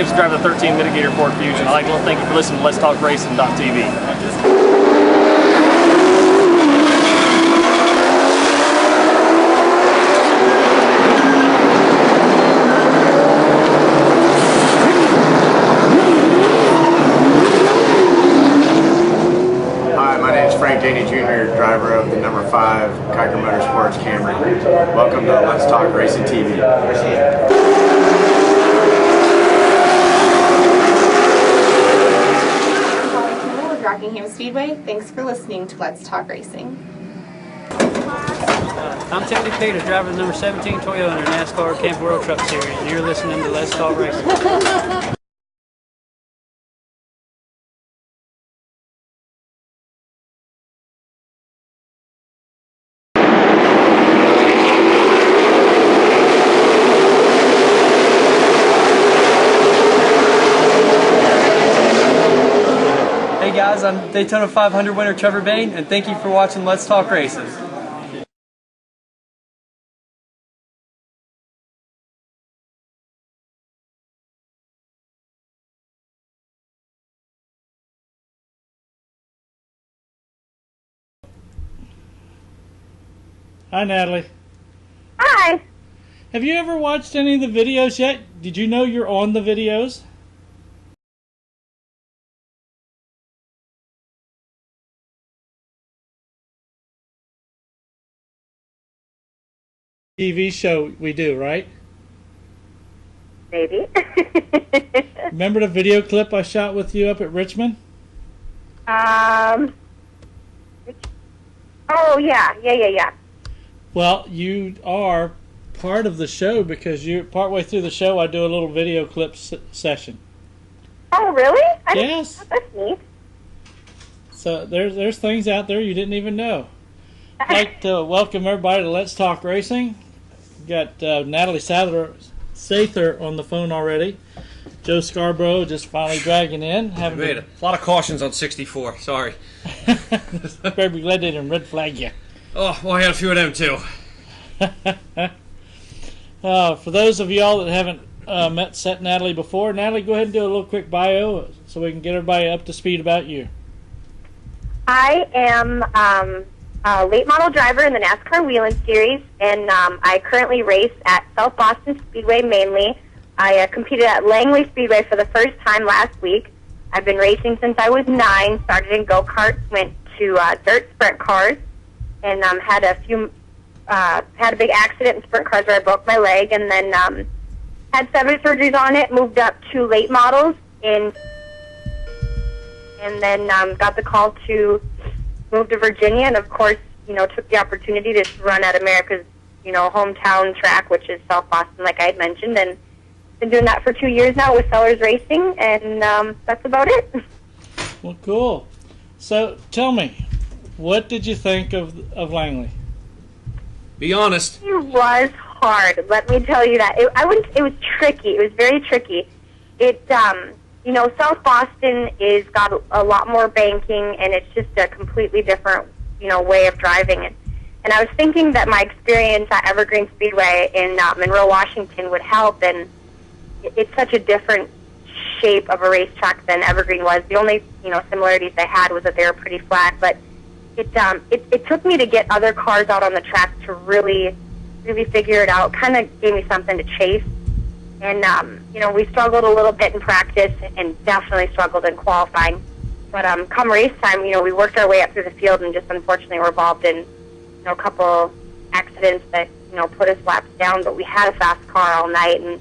gets to drive the 13 mitigator Ford Fusion. I'd like to thank you for listening to Let's Talk Racing.tv. Driver of the number 5 Kiker Motorsports Camry. Welcome to Let's Talk Racing TV. With Rockingham Speedway. Thanks for listening to Let's Talk Racing. I'm Tony Peter, driver of the number 17 Toyota in the NASCAR Camp World Truck Series, and you're listening to Let's Talk Racing. Hey guys, I'm Daytona 500 winner Trevor Edwards, and thank you for watching Let's Talk Racing. Hi, Natalie. Hi. Have you ever watched any of the videos yet? Did you know you're on the videos? TV show we do, right? Maybe. Remember the video clip I shot with you up at Richmond? Oh, yeah. Well, you are part of the show because you partway through the show I do a little video clip session. Oh, really? Yes. That's neat. So there's things out there you didn't even know. I'd like to welcome everybody to Let's Talk Racing. We've got Natalie Sather on the phone already. Joe Scarbrough just finally dragging in. I made a lot of cautions on 64. Sorry. Better be glad they didn't red flag you. Oh, well, I had a few of them too. For those of y'all that haven't met Natalie before, Natalie, go ahead and do a little quick bio so we can get everybody up to speed about you. I am a late model driver in the NASCAR Wheeling Series, and I currently race at South Boston Speedway mainly. I competed at Langley Speedway for the first time last week. I've been racing since I was 9, started in go-karts, went to dirt sprint cars, and had a big accident in sprint cars where I broke my leg, and then had 7 surgeries on it, moved up to late models, and then got the call to move to Virginia, and of course, took the opportunity to run at America's, hometown track, which is South Boston, like I had mentioned, and been doing that for 2 years now with Sellers Racing, and that's about it. Well, cool. So, tell me, what did you think of Langley? Be honest. It was hard. Let me tell you that. It was tricky. It was very tricky. South Boston is got a lot more banking, and it's just a completely different, way of driving it. And I was thinking that my experience at Evergreen Speedway in Monroe, Washington would help, and it's such a different shape of a racetrack than Evergreen was. The only, similarities they had was that they were pretty flat, but it took me to get other cars out on the track to really figure it out. Kind of gave me something to chase. And, we struggled a little bit in practice and definitely struggled in qualifying. But come race time, we worked our way up through the field and just unfortunately were involved in, a couple accidents that, put us laps down. But we had a fast car all night. And,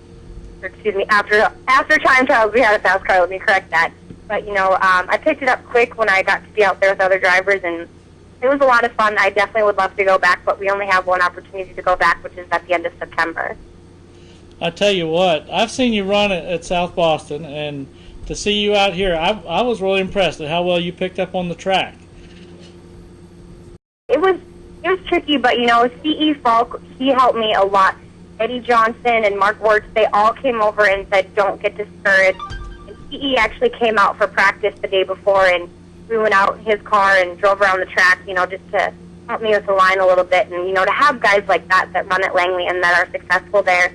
after time trials, we had a fast car. Let me correct that. But, I picked it up quick when I got to be out there with other drivers, and it was a lot of fun. I definitely would love to go back, but we only have one opportunity to go back, which is at the end of September. I tell you what, I've seen you run at South Boston, and to see you out here, I was really impressed at how well you picked up on the track. It was tricky, but CE Falk, he helped me a lot. Eddie Johnson and Mark Wirtz, they all came over and said, don't get discouraged. And CE actually came out for practice the day before, and we went out in his car and drove around the track, just to help me with the line a little bit. And, to have guys like that run at Langley and that are successful there,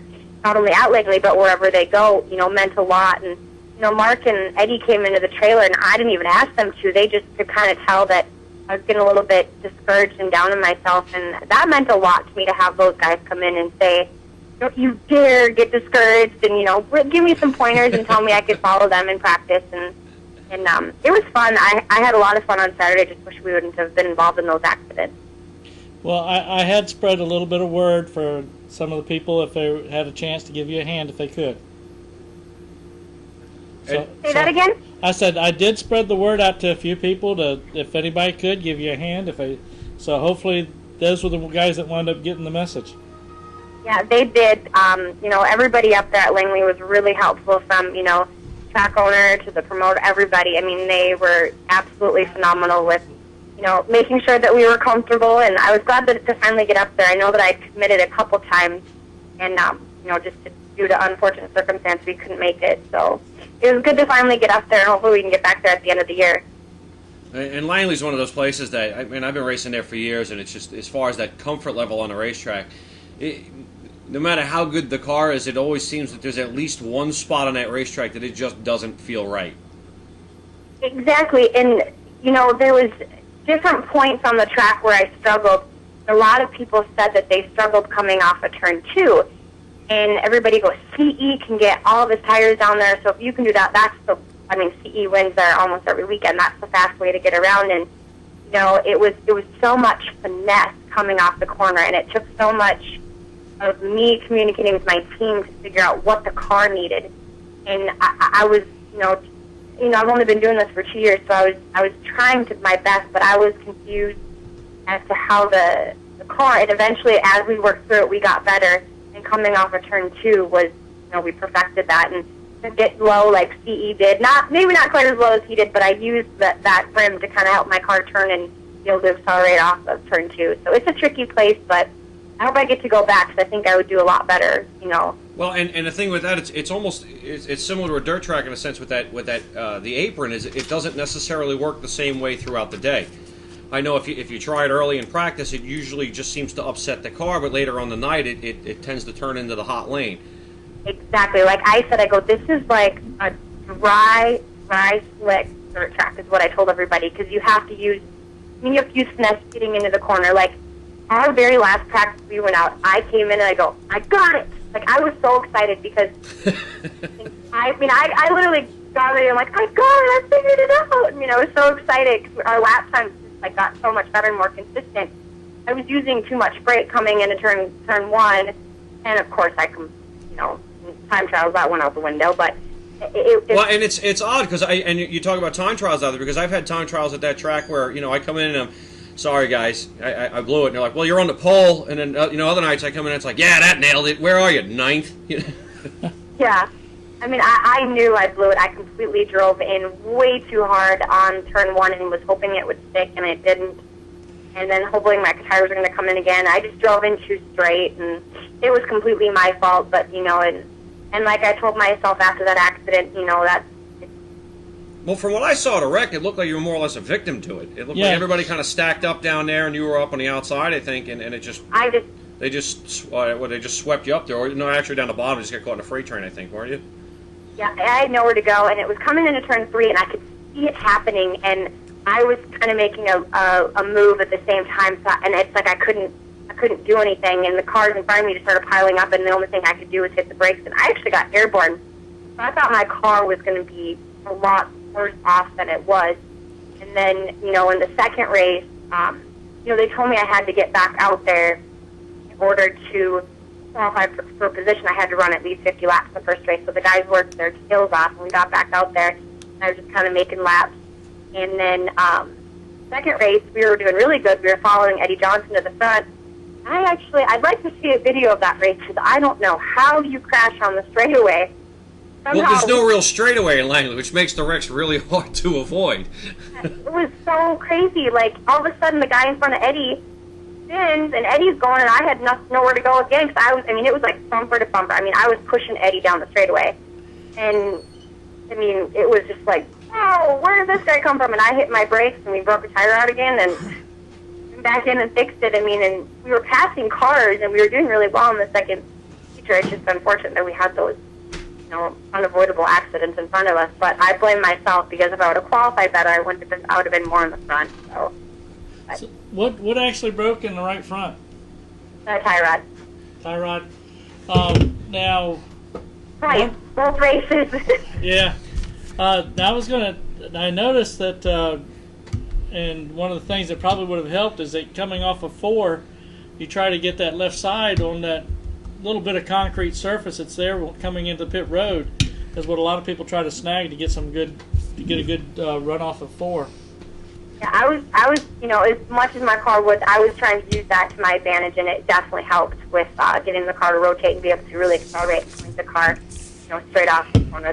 not only at Langley, but wherever they go, meant a lot. And, Mark and Eddie came into the trailer, and I didn't even ask them to. They just could kind of tell that I was getting a little bit discouraged and down on myself, and that meant a lot to me to have those guys come in and say, don't you dare get discouraged, and, give me some pointers and tell me I could follow them in practice. And it was fun. I had a lot of fun on Saturday. I just wish we wouldn't have been involved in those accidents. Well, I had spread a little bit of word for some of the people if they had a chance to give you a hand if they could. Say that again? I said I did spread the word out to a few people to, if anybody could, give you a hand. So hopefully those were the guys that wound up getting the message. Yeah, they did. Everybody up there at Langley was really helpful, from, track owner to the promoter, everybody. I mean, they were absolutely phenomenal with, making sure that we were comfortable, and I was glad to finally get up there. I know that I committed a couple times, and, just due to unfortunate circumstance, we couldn't make it. So it was good to finally get up there, and hopefully we can get back there at the end of the year. And Langley's one of those places that, I've been racing there for years, and it's just, as far as that comfort level on the racetrack, no matter how good the car is, it always seems that there's at least one spot on that racetrack that it just doesn't feel right. Exactly, and, there was different points on the track where I struggled. A lot of people said that they struggled coming off of turn 2, and everybody goes, CE can get all of his tires down there, so if you can do that, CE wins there almost every weekend. That's the fast way to get around, and, it was so much finesse coming off the corner, and it took so much of me communicating with my team to figure out what the car needed. And I was, I've only been doing this for 2 years, so I was trying to my best, but I was confused as to how the car, and eventually as we worked through it, we got better. And coming off of turn 2 was, we perfected that. And to get low like CE did, maybe not quite as low as he did, but I used that Brehm to kind of help my car turn and be able to accelerate off of turn 2. So it's a tricky place, but I hope I get to go back, because I think I would do a lot better, Well, and the thing with that, it's similar to a dirt track in a sense with that the apron is it doesn't necessarily work the same way throughout the day. I know if you try it early in practice, it usually just seems to upset the car, but later on the night, it tends to turn into the hot lane. Exactly. Like I said, this is like a dry, slick dirt track is what I told everybody, because you have to use finesse getting into the corner. Like, our very last practice we went out, I came in and I go, I got it! Like, I was so excited because, I literally got it, I'm like, I got it, I figured it out! And, I was so excited because our lap times just, got so much better and more consistent. I was using too much brake coming into turn 1, and of course time trials, that went out the window, but well, and it's odd because you talk about time trials out there, because I've had time trials at that track where I come in and I'm sorry guys, I blew it, and they're like, well, you're on the pole, and then other nights I come in and it's like, yeah, that nailed it. Where are you, 9th? Yeah, I knew I blew it. I completely drove in way too hard on turn 1 and was hoping it would stick, and it didn't. And then hoping my tires were going to come in again. I just drove in too straight, and it was completely my fault. But and like I told myself after that accident, that's. Well, from what I saw at a wreck, it looked like you were more or less a victim to it. It looked like everybody kind of stacked up down there, and you were up on the outside, I think, and it just. They just swept you up there, or no, actually down the bottom, just got caught in a freight train, I think, weren't you? Yeah, I had nowhere to go, and it was coming into turn 3, and I could see it happening, and I was kind of making a move at the same time, and it's like I couldn't do anything, and the cars in front of me just started piling up, and the only thing I could do was hit the brakes, and I actually got airborne. So I thought my car was going to be a lot worse off than it was. And then, in the second race, they told me I had to get back out there in order to qualify for position. I had to run at least 50 laps the first race, so the guys worked their tails off, and we got back out there, and I was just kind of making laps. And then second race, we were doing really good. We were following Eddie Johnson to the front. I'd like to see a video of that race, because I don't know how you crash on the straightaway. Somehow, well, there's no real straightaway in Langley, which makes the wrecks really hard to avoid. It was so crazy. Like, all of a sudden, the guy in front of Eddie spins, and Eddie's going, and I had nowhere to go again, because it was like bumper to bumper. I was pushing Eddie down the straightaway. And, it was just like, oh, where did this guy come from? And I hit my brakes, and we broke a tire out again, and back in and fixed it. And we were passing cars, and we were doing really well in the second future. It's just unfortunate that we had those, unavoidable accidents in front of us. But I blame myself, because if I would have qualified better, I would have been more in the front. So what actually broke in the right front? Tie rod. Tie rod. Now. Right. Both races. Yeah. I noticed that, and one of the things that probably would have helped is that coming off of 4, you try to get that left side on that little bit of concrete surface that's there coming into the pit road, is what a lot of people try to snag to get a good run off of 4. Yeah, I was, as much as my car was, I was trying to use that to my advantage, and it definitely helped with getting the car to rotate and be able to really accelerate and point the car, straight off the corner.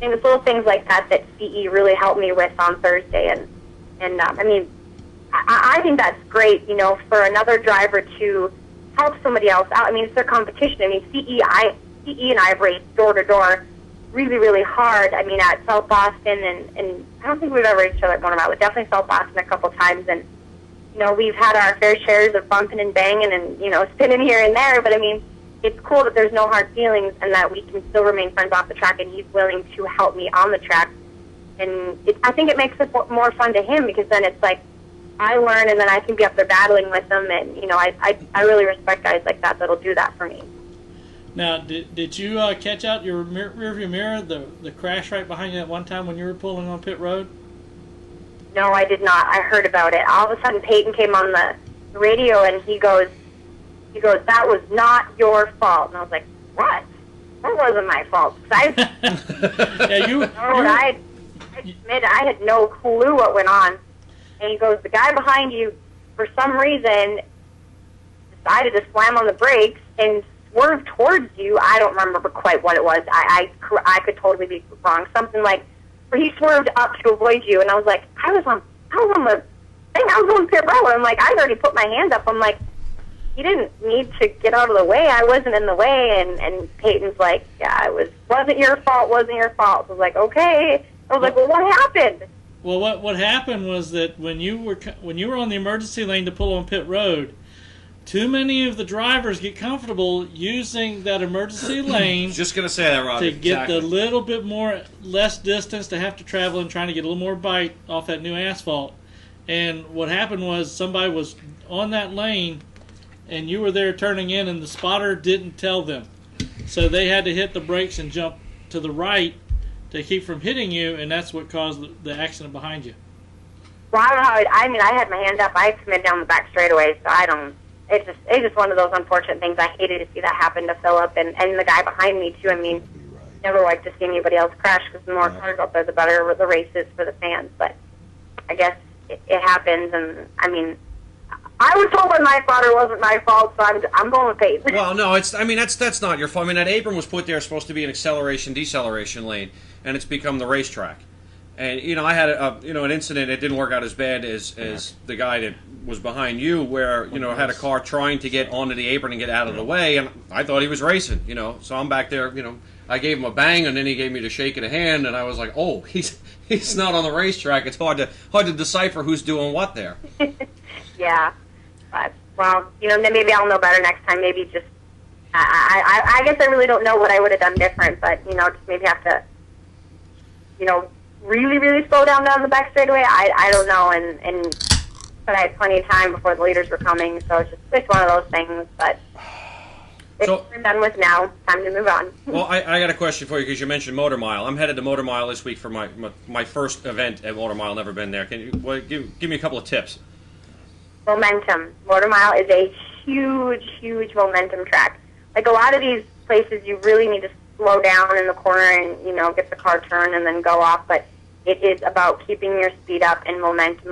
It was little things like that CE really helped me with on Thursday, and I think that's great, for another driver to help somebody else out. I mean, it's their competition. I mean, CE and I have raced door to door really, really hard. I mean, at South Boston, and I don't think we've ever raced each other at Motor Mile, but definitely South Boston a couple times, and, we've had our fair shares of bumping and banging and, spinning here and there, but I mean, it's cool that there's no hard feelings and that we can still remain friends off the track, and he's willing to help me on the track. And I think it makes it more fun to him, because then it's like I learn and then I can be up there battling with him. And, I really respect guys like that that'll do that for me. Now, did you catch out your rearview mirror, the crash right behind you that one time when you were pulling on pit road? No, I did not. I heard about it. All of a sudden, Peyton came on the radio and he goes, "That was not your fault." And I was like, "What? That wasn't my fault." I admit I had no clue what went on. And he goes, "The guy behind you, for some reason, decided to slam on the brakes and swerve towards you." I don't remember quite what it was. I could totally be wrong. Something like, where he swerved up to avoid you. And I was like, I was on the thing. I was on pit road. I'm like, I'd already put my hand up. I'm like, he didn't need to get out of the way. I wasn't in the way. And Peyton's like, "Yeah, wasn't your fault. Wasn't your fault." I was like, okay. I was like, well, what happened? Well, what happened was that when you were on the emergency lane to pull on pit road, too many of the drivers get comfortable using that emergency lane. Just gonna say that, Robbie. To get the little bit less distance to have to travel and trying to get a little more bite off that new asphalt. And what happened was somebody was on that lane, and you were there turning in, and the spotter didn't tell them, so they had to hit the brakes and jump to the right to keep from hitting you, and that's what caused the accident behind you. Well, I don't know how I had my hand up. I committed down the back straightaway, so it's just one of those unfortunate things. I hated to see that happen to Philip and the guy behind me, too. I mean, never like to see anybody else crash, because the more cars out there, the better the race is for the fans. But I guess it happens, and I mean, I was told by my father it wasn't my fault, so I'm going with Peyton. Well, no, that's not your fault. I mean, that apron was put there supposed to be an acceleration-deceleration lane, and it's become the racetrack. And I had an incident. It didn't work out as bad as the guy that was behind you, where had a car trying to get onto the apron and get out of the way, and I thought he was racing. So I'm back there. I gave him a bang, and then he gave me the shake of the hand, and I was like, oh, he's not on the racetrack. It's hard to decipher who's doing what there. Yeah, but well, then maybe I'll know better next time. Maybe just I guess I really don't know what I would have done different, but just maybe have to really, really slow down the back straightaway. I don't know, but I had plenty of time before the leaders were coming, so it's one of those things. But we're done with now. Time to move on. Well, I got a question for you, because you mentioned Motor Mile. I'm headed to Motor Mile this week for my first event at Motor Mile. Never been there. Can you give me a couple of tips? Momentum. Motor Mile is a huge, huge momentum track. Like a lot of these places, you really need to slow down in the corner and get the car turned and then go off. But it is about keeping your speed up and momentum.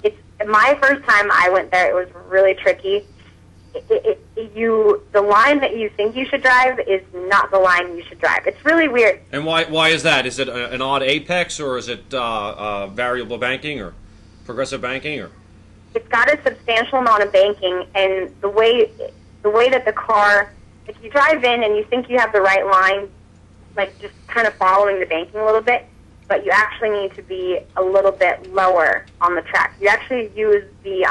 It's my first time I went there. It was really tricky. The line that you think you should drive is not the line you should drive. It's really weird. And why is that? Is it an odd apex, or is it variable banking or progressive banking, or? It's got a substantial amount of banking, and the way that the car, if you drive in and you think you have the right line, like just kind of following the banking a little bit, but you actually need to be a little bit lower on the track. You actually use the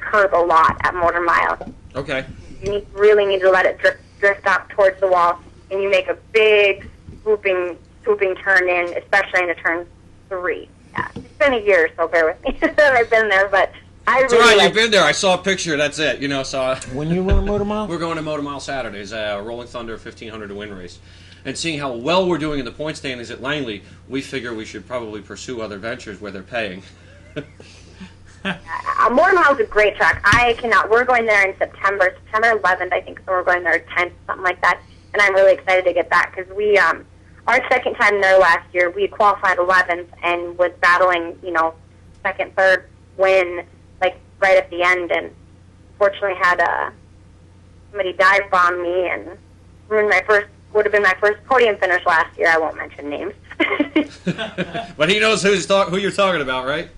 curb a lot at Motor Mile. Okay. You really need to let it drift off towards the wall, and you make a big swooping turn in, especially into turn 3. Yeah, it's been a year, so bear with me that I've been there, but I It's really all right, like you've been there. I saw a picture, that's it. So When you run a motor mile? we're going to Motor Mile Saturdays, Rolling Thunder 1500 to win race. And seeing how well we're doing in the point standings at Langley, we figure we should probably pursue other ventures where they're paying. Motor Mile is a great track. I cannot. We're going there in September 11th, I think. So we're going there 10th, something like that. And I'm really excited to get back because we, our second time there last year, we qualified 11th and was battling, second, third win, like right at the end, and fortunately had somebody dive bomb me and ruined would have been my first podium finish last year. I won't mention names. But he knows who you're talking about, right?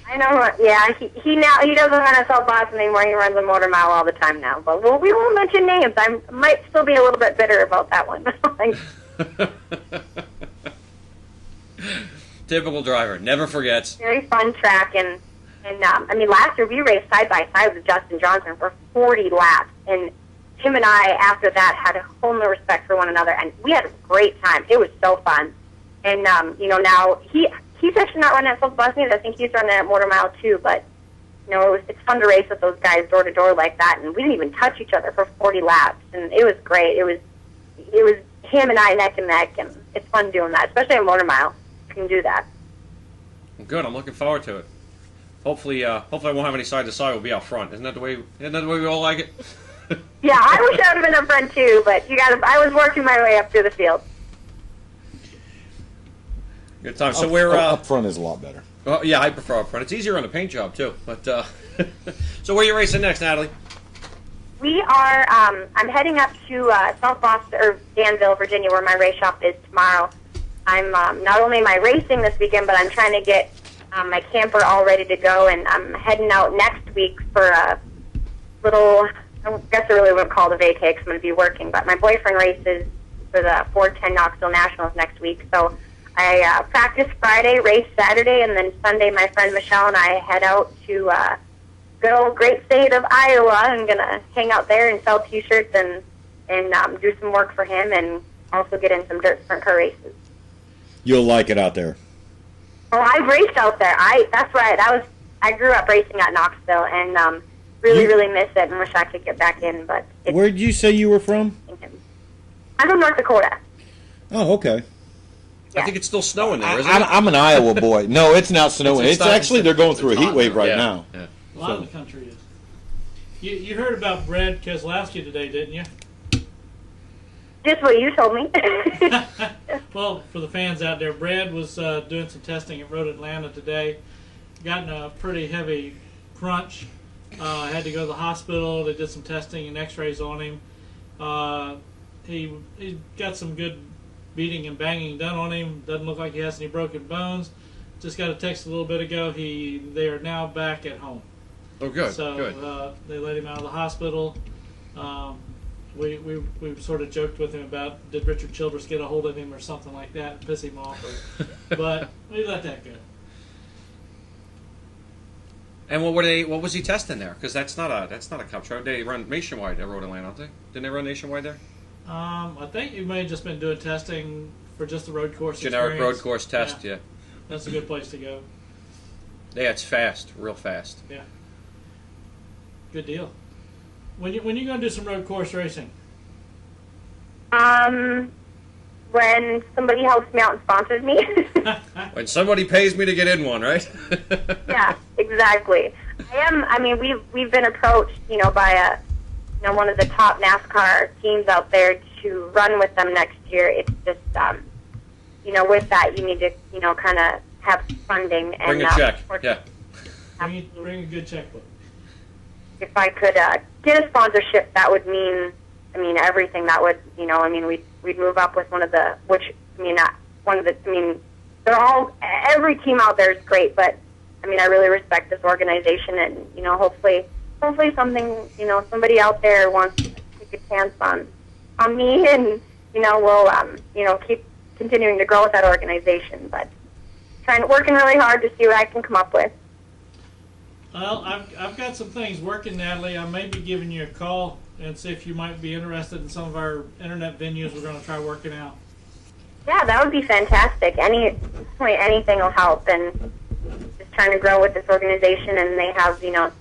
I know. Yeah, he doesn't run a self-boss anymore. He runs a motor mile all the time now. But we won't mention names. I might still be a little bit bitter about that one. Typical driver, never forgets. Very fun track, and last year we raced side by side with Justin Johnson for 40 laps, and him and I after that had a whole new respect for one another, and we had a great time. It was so fun, and now he's actually not running at Full Bus News. I think he's running at Motor Mile too, but it's fun to race with those guys door to door like that, and we didn't even touch each other for 40 laps, and it was great. It was him and I neck and neck, and it's fun doing that, especially at Motor Mile. You can do that. Good. I'm looking forward to it. Hopefully I won't have any side to side. We'll be out front. Isn't that the way we all like it? Yeah, I wish I would have been up front too, but I was working my way up through the field. Good time. So we're up front is a lot better. Well, yeah, I prefer up front. It's easier on the paint job too. But so where are you racing next, Natalie? We are. I'm heading up to South Boston or Danville, Virginia, where my race shop is tomorrow. I'm not only am I racing this weekend, but I'm trying to get my camper all ready to go, and I'm heading out next week for a little. I guess I really wouldn't call it a vacay because I'm going to be working, but my boyfriend races for the 410 Knoxville Nationals next week, so I practice Friday, race Saturday, and then Sunday my friend Michelle and I head out to good old great state of Iowa. I'm going to hang out there and sell T-shirts and do some work for him and also get in some dirt sprint car races. You'll like it out there. Oh, I've raced out there. That's right. I grew up racing at Knoxville and really miss it and wish I could get back in. But Where did you say you were from? I'm from North Dakota. Oh, okay. I think it's still snowing there, isn't it? I'm an Iowa boy. No, it's not snowing. It's actually, they're going through a heat wave right now. Yeah. A lot of the country is. You heard about Brad Keselowski today, didn't you? Just what you told me. Well, for the fans out there, Brad was doing some testing at Road Atlanta today. Got in a pretty heavy crunch. Had to go to the hospital. They did some testing and x-rays on him. He got some good beating and banging done on him. Doesn't look like he has any broken bones. Just got a text a little bit ago. They are now back at home. Oh, good. So Good. They let him out of the hospital. We sort of joked with him about did Richard Childress get a hold of him or something like that and piss him off, but we let that go. And what was he testing there? Because that's not a cup track. They run nationwide at Road Atlanta, don't they? Didn't they run nationwide there? I think you may have just been doing testing for just the road course. Generic experience. road course test, yeah. That's a good place to go. Yeah, it's fast, real fast. Yeah. Good deal. When you going to do some road course racing? When somebody helps me out and sponsors me. When somebody pays me to get in one, right? Yeah, exactly. We've been approached, by one of the top NASCAR teams out there to run with them next year. It's just, with that you need to, kind of have funding and bring a check. Yeah. Bring a good checkbook. If I could get a sponsorship, that would mean, everything. That would, we'd move up with they're all, every team out there is great, but, I really respect this organization and, hopefully something, somebody out there wants to take a chance on me and, we'll, keep continuing to grow with that organization, but working really hard to see what I can come up with. Well, I've got some things working, Natalie. I may be giving you a call and see if you might be interested in some of our internet venues we're going to try working out. Yeah, that would be fantastic. Anything will help, and just trying to grow with this organization, and they have, some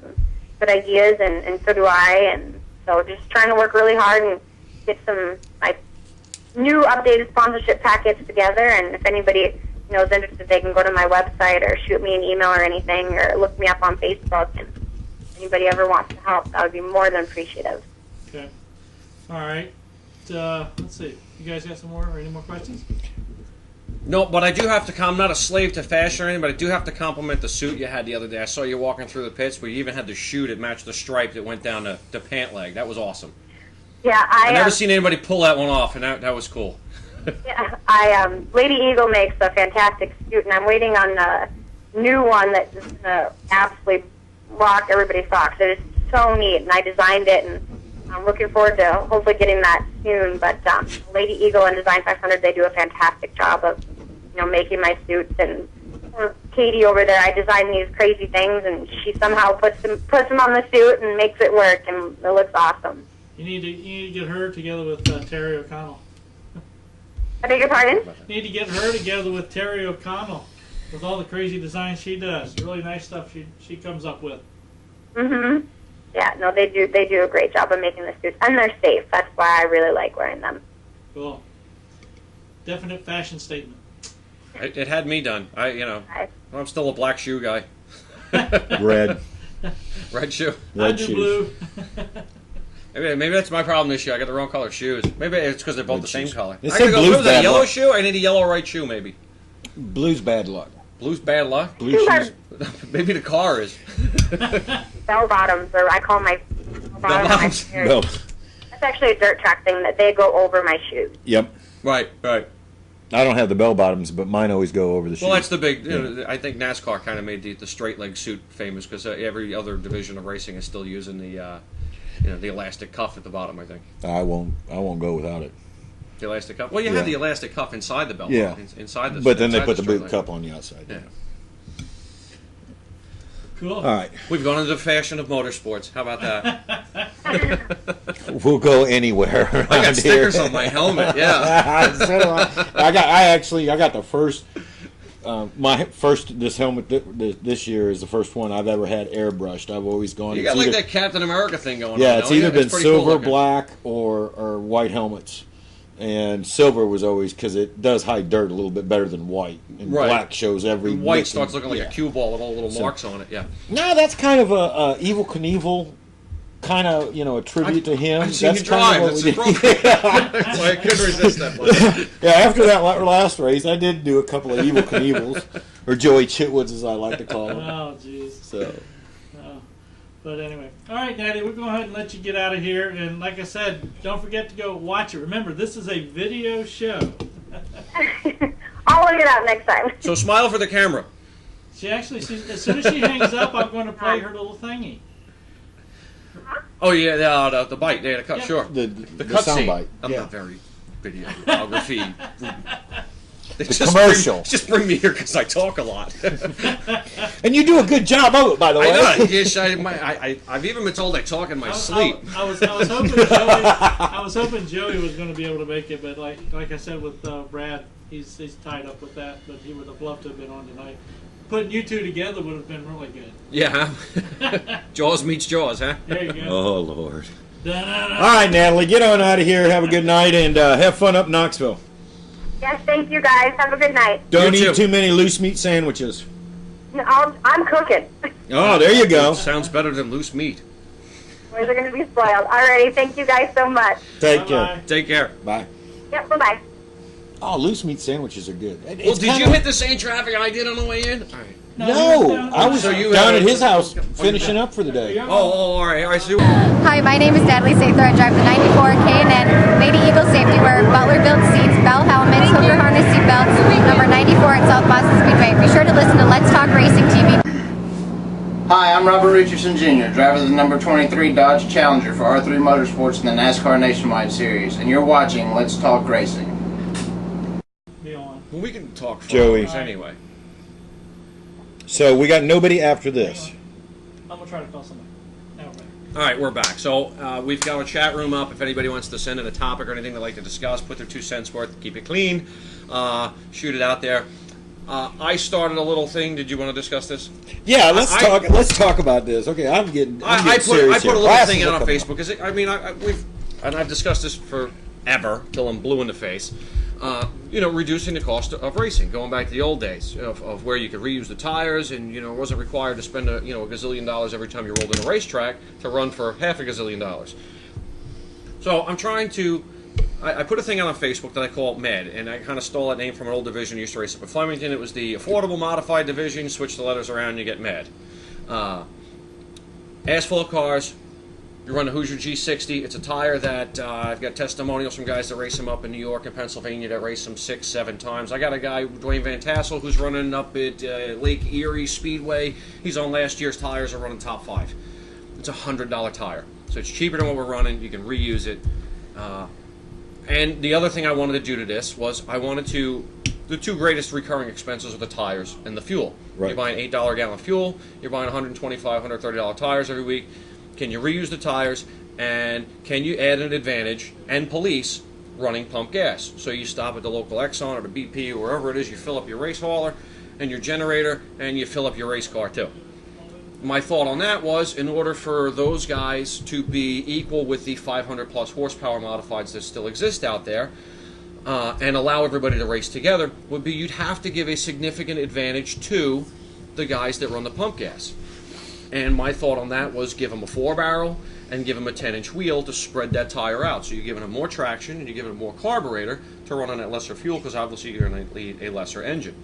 good ideas, and so do I, and so just trying to work really hard and get some new updated sponsorship packets together, and if anybody is interested, they can go to my website or shoot me an email or anything, or look me up on Facebook, and if anybody ever wants to help, I would be more than appreciative. Okay. All right. Let's see. You guys got some more or any more questions? No, but I do have to. I'm not a slave to fashion or anything, but I do have to compliment the suit you had the other day. I saw you walking through the pits, but you even had the shoe that matched the stripe that went down to pant leg. That was awesome. Yeah, I've never seen anybody pull that one off, and that was cool. Yeah, Lady Eagle makes a fantastic suit, and I'm waiting on a new one that's just gonna absolutely rock everybody's socks. It is so neat, and I designed it, and I'm looking forward to hopefully getting that soon. But Lady Eagle and Design 500, they do a fantastic job of making my suits, and Katie over there, I design these crazy things, and she somehow puts them on the suit and makes it work, and it looks awesome. You need to get her together with Terry O'Connell. I beg your pardon? You need to get her together with Terry O'Connell with all the crazy designs she does. Really nice stuff she comes up with. Mm-hmm. Yeah, no, they do a great job of making the suits, and they're safe. That's why I really like wearing them. Cool. Definite fashion statement. It had me done. I'm still a black shoe guy. Red. Red shoe. Red shoes. Blue. Maybe that's my problem this year. I got the wrong color shoes. Maybe it's because they're both the same color. They say blue's what was that, bad yellow luck. shoe? I need a yellow right shoe, maybe. Blue's bad luck. Blue's bad luck? Blue shoes. Maybe the car is. Bell bottoms, or I call my bell bottoms. Bell. That's actually a dirt track thing that they go over my shoes. Yep. Right. I don't have the bell bottoms, but mine always go over the shoes. Well, that's the big. I think NASCAR kind of made the straight leg suit famous because every other division of racing is still using the elastic cuff at the bottom. I think. I won't go without it. The elastic cuff. Well, you have the elastic cuff inside the belt. Yeah. Inside the. But then they put the straight boot leg. cup on the outside. Yeah. Cool. All right. We've gone into the fashion of motorsports. How about that? We'll go anywhere. I got stickers on my helmet. Yeah. So do I got the first. This helmet this year is the first one I've ever had airbrushed. I've always gone. You got like that Captain America thing going on. Yeah, it's either been pretty silver, cool black, or white helmets. And silver was always because it does hide dirt a little bit better than white. And black shows every. And white nick starts looking like a cue ball with all the little marks on it. Yeah. No, that's kind of a Evil Knievel kind of a tribute to him. I've seen That's you drive. kind of That's what we did. so I couldn't resist that one. Yeah, after that last race, I did do a couple of Evil Knievels, or Joey Chitwoods, as I like to call him. Oh, jeez. So. But anyway, all right, Natty, we're going to go ahead and let you get out of here. And like I said, don't forget to go watch it. Remember, this is a video show. I'll look it up next time. So smile for the camera. As soon as she hangs up, I'm going to play her little thingy. Oh yeah, the bite, the cut, sure. The cut sound scene. bite. I'm not very videography. Commercial. Just bring me here because I talk a lot. And you do a good job of it, by the way. I know. Yes, I've even been told I talk in my sleep. I was hoping Joey was going to be able to make it, but like I said with Brad, he's tied up with that. But he would have loved to have been on tonight. Putting you two together would have been really good. Yeah. Jaws meets Jaws, huh? There you go. Oh Lord. Da-da-da. All right, Natalie, get on out of here. Have a good night and have fun up in Knoxville. Yes, thank you guys. Have a good night. Don't eat too many loose meat sandwiches. No, I'm cooking. Oh, there you go. Sounds better than loose meat. Boys are going to be spoiled. Alrighty, thank you guys so much. Take care. Take care. Bye. Yep, bye-bye. Oh, loose meat sandwiches are good. Well, did you hit the same traffic I did on the way in? All right. No, I was down at his house finishing up for the day. Oh, all right. So Hi, my name is Natalie Sather. I drive the 94 K&N Lady Eagle Safety Wear, Butler Built Seats, Bell Helmets, Hooker Harness Seat Belts, number 94 at South Boston Speedway. Be sure to listen to Let's Talk Racing TV. Hi, I'm Robert Richardson Jr., driver of the number 23 Dodge Challenger for R3 Motorsports in the NASCAR Nationwide Series, and you're watching Let's Talk Racing. well, we can talk for Joey. hours anyway. So we got nobody after this. I'm gonna try to call somebody. Now we're back. All right, we're back. So we've got a chat room up. If anybody wants to send in a topic or anything they'd like to discuss, put their 2 cents worth, keep it clean, shoot it out there. I started a little thing. Did you want to discuss this? Yeah, let's talk about this. Okay, I'm getting serious. I put a little thing out on Facebook because I've discussed this forever till I'm blue in the face. Reducing the cost of racing, going back to the old days of where you could reuse the tires, and it wasn't required to spend a gazillion dollars every time you rolled in a racetrack to run for half a gazillion dollars. So I'm trying to. I put a thing out on Facebook that I call MED, and I kind of stole that name from an old division I used to race up at Flemington. It was the Affordable Modified Division. Switch the letters around, and you get MED. Asphalt cars. You run a Hoosier G60. It's a tire that I've got testimonials from guys that race them up in New York and Pennsylvania that race them 6-7 times. I got a guy, Dwayne Van Tassel, who's running up at Lake Erie Speedway. He's on last year's tires and running top 5. It's a $100 tire. So it's cheaper than what we're running. You can reuse it. And the other thing I wanted to do to this was the 2 greatest recurring expenses are the tires and the fuel. Right. You're buying $8 a gallon fuel. You're buying $125, $130 tires every week. Can you reuse the tires, and can you add an advantage and police running pump gas? So you stop at the local Exxon or the BP or wherever it is, you fill up your race hauler and your generator, and you fill up your race car too. My thought on that was, in order for those guys to be equal with the 500 plus horsepower modifieds that still exist out there, and allow everybody to race together, would be you'd have to give a significant advantage to the guys that run the pump gas. And my thought on that was give them a 4-barrel and give them a 10-inch wheel to spread that tire out. So you're giving them more traction and you're giving them more carburetor to run on that lesser fuel, because obviously you're going to need a lesser engine.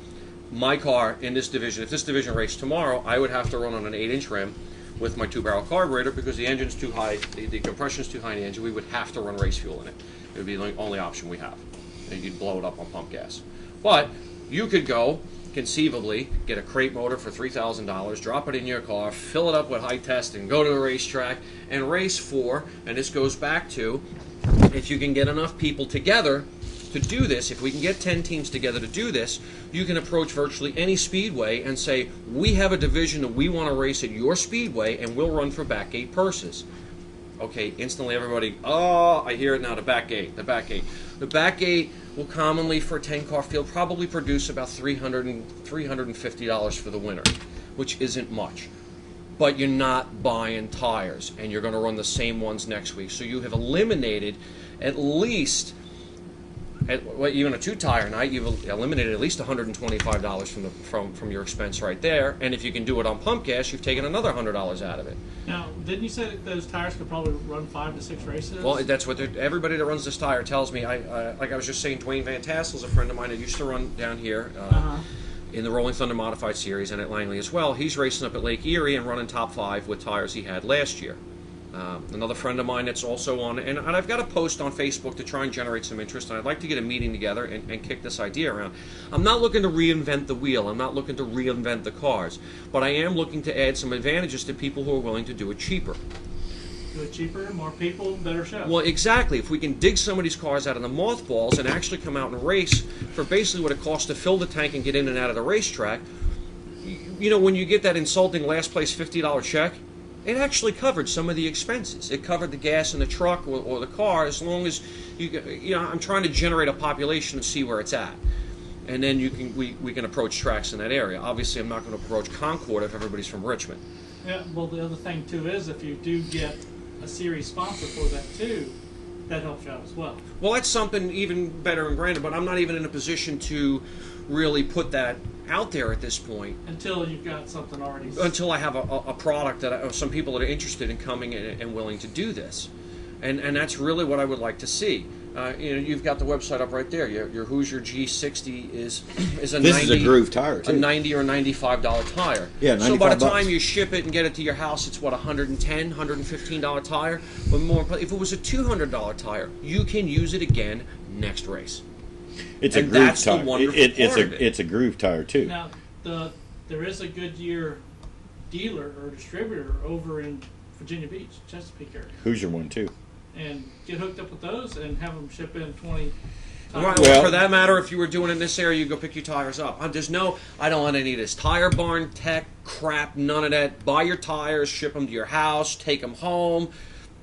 My car in this division, if this division raced tomorrow, I would have to run on an 8-inch rim with my 2-barrel carburetor because the engine's too high, the compression's too high in the engine. We would have to run race fuel in it. It would be the only option we have. And you'd blow it up on pump gas. But you could go, conceivably, get a crate motor for $3,000, drop it in your car, fill it up with high test, and go to the racetrack and race for, and this goes back to, if you can get enough people together to do this, if we can get 10 teams together to do this, you can approach virtually any speedway and say, we have a division that we want to race at your speedway, and we'll run for back gate purses. Okay, instantly everybody, I hear it now, the back gate. The back gate will commonly, for a 10-car field, probably produce about $350 for the winner, which isn't much. But you're not buying tires, and you're going to run the same ones next week. So you have eliminated at least, even a 2-tire night, you've eliminated at least $125 from your expense right there. And if you can do it on pump gas, you've taken another $100 out of it. Now, didn't you say that those tires could probably run 5 to 6 races? Well, that's what everybody that runs this tire tells me. Like I was just saying, Dwayne Van Tassel's a friend of mine that used to run down here in the Rolling Thunder Modified Series and at Langley as well. He's racing up at Lake Erie and running top 5 with tires he had last year. Another friend of mine that's also on, and I've got a post on Facebook to try and generate some interest, and I'd like to get a meeting together and kick this idea around. I'm not looking to reinvent the wheel. I'm not looking to reinvent the cars, but I am looking to add some advantages to people who are willing to do it cheaper. Do it cheaper, more people, better show. Well, exactly. If we can dig some of these cars out of the mothballs and actually come out and race for basically what it costs to fill the tank and get in and out of the racetrack, when you get that insulting last place $50 check, it actually covered some of the expenses. It covered the gas in the truck or the car, as long as I'm trying to generate a population and see where it's at, and then we can approach tracks in that area. Obviously, I'm not going to approach Concord if everybody's from Richmond. Yeah. Well, the other thing too is if you do get a series sponsor for that too, that helps you out as well. Well, that's something even better and grander, but I'm not even in a position to really put that out there at this point. Until you've got something already. Until I have a product that some people that are interested in coming in and willing to do this. And that's really what I would like to see. You've got the website up right there. Your Hoosier G60 is a this is a groove tire too. A $90 or $95 tire. Yeah, $95. So by the time you ship it and get it to your house, it's what, $110, $115 tire. But more, if it was a $200 tire, you can use it again next race. It's a groove that's tire. The wonderful part of it. It's a groove tire too. Now, there is a Goodyear dealer or distributor over in Virginia Beach, Chesapeake area. Hoosier one too. And get hooked up with those and have them ship in 20 Right, Well, for that matter, if you were doing it in this area, you go pick your tires up. I don't want any of this tire barn tech crap, none of that. Buy your tires, ship them to your house, take them home,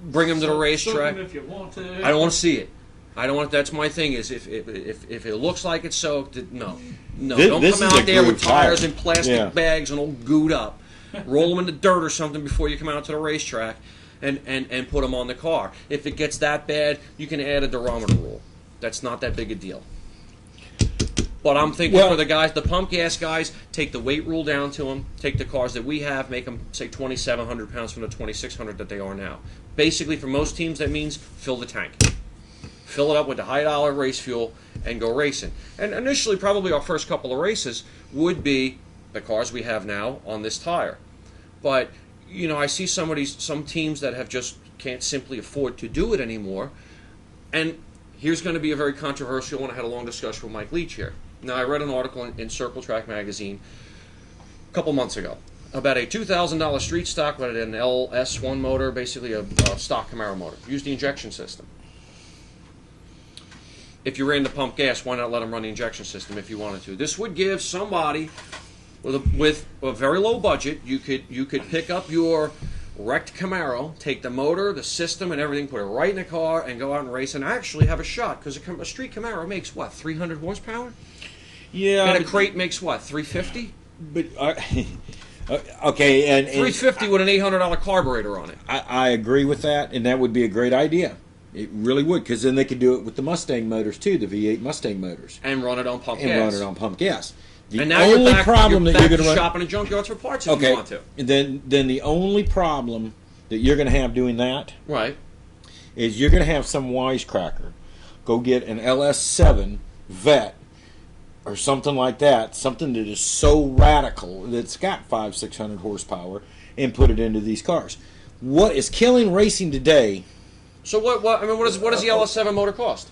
bring them to the racetrack. If you want to. I don't want to see it. I don't want. That's my thing. Is if it looks like it's soaked, no. Don't This come is a out there with groove tire. tires in plastic Yeah. bags and all gooed up. Roll them in the dirt or something before you come out to the racetrack, and put them on the car. If it gets that bad, you can add a durometer rule. That's not that big a deal. But I'm thinking for the guys, the pump gas guys, take the weight rule down to them. Take the cars that we have, make them say 2,700 pounds from the 2,600 that they are now. Basically, for most teams, that means fill the tank. Fill it up with the high-dollar race fuel and go racing. And initially, probably our first couple of races would be the cars we have now on this tire. But, I see some teams that have just can't simply afford to do it anymore. And here's going to be a very controversial one. I had a long discussion with Mike Leach here. Now, I read an article in Circle Track magazine a couple months ago about a $2,000 street stock with an LS1 motor, basically a stock Camaro motor. Use the injection system. If you ran the pump gas, why not let them run the injection system if you wanted to? This would give somebody with a very low budget, you could pick up your wrecked Camaro, take the motor, the system, and everything, put it right in the car, and go out and race, and actually have a shot, because a street Camaro makes, 300 horsepower? Yeah. And a crate makes, 350? But okay, and 350 with an $800 carburetor on it. I agree with that, and that would be a great idea. It really would, because then they could do it with the Mustang motors too, the V8 Mustang motors, and run it on pump gas. And run it on pump gas. The and now only you're back, problem you're that back you're going to to shopping at junkyards for parts if you want to. Then the only problem that you're going to have doing that, right, is you're going to have some wisecracker go get an LS7 Vet or something like that, something that is so radical that's got 500-600 horsepower, and put it into these cars. What is killing racing today? So what does the LS7 motor cost?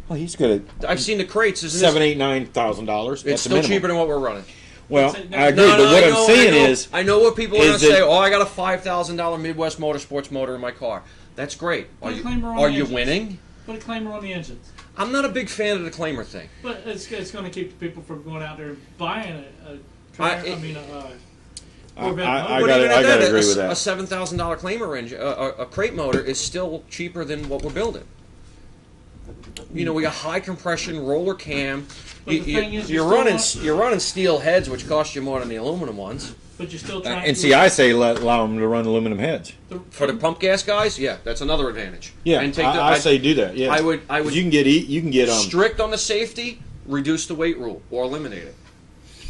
Well, he's good at. I've seen the crates. Isn't $7,000-$9,000. It's still cheaper than what we're running. Well, I agree, but what I'm saying is, I know what people are going to say. Oh, I got a $5,000 Midwest Motorsports motor in my car. That's great. Are you winning? Put a claimer on the engines. I'm not a big fan of the claimer thing. But it's going to keep people from going out there and buying a Corvette. I got to agree with that. A $7,000 claimer engine, a crate motor, is still cheaper than what we're building. We got high compression roller cam. You're running steel heads, which cost you more than the aluminum ones. But you're still trying. And see, I say allow them to run aluminum heads. For the pump gas guys, yeah, that's another advantage. Yeah, and I say do that. Yeah, I would. You can get strict on the safety, reduce the weight rule, or eliminate it.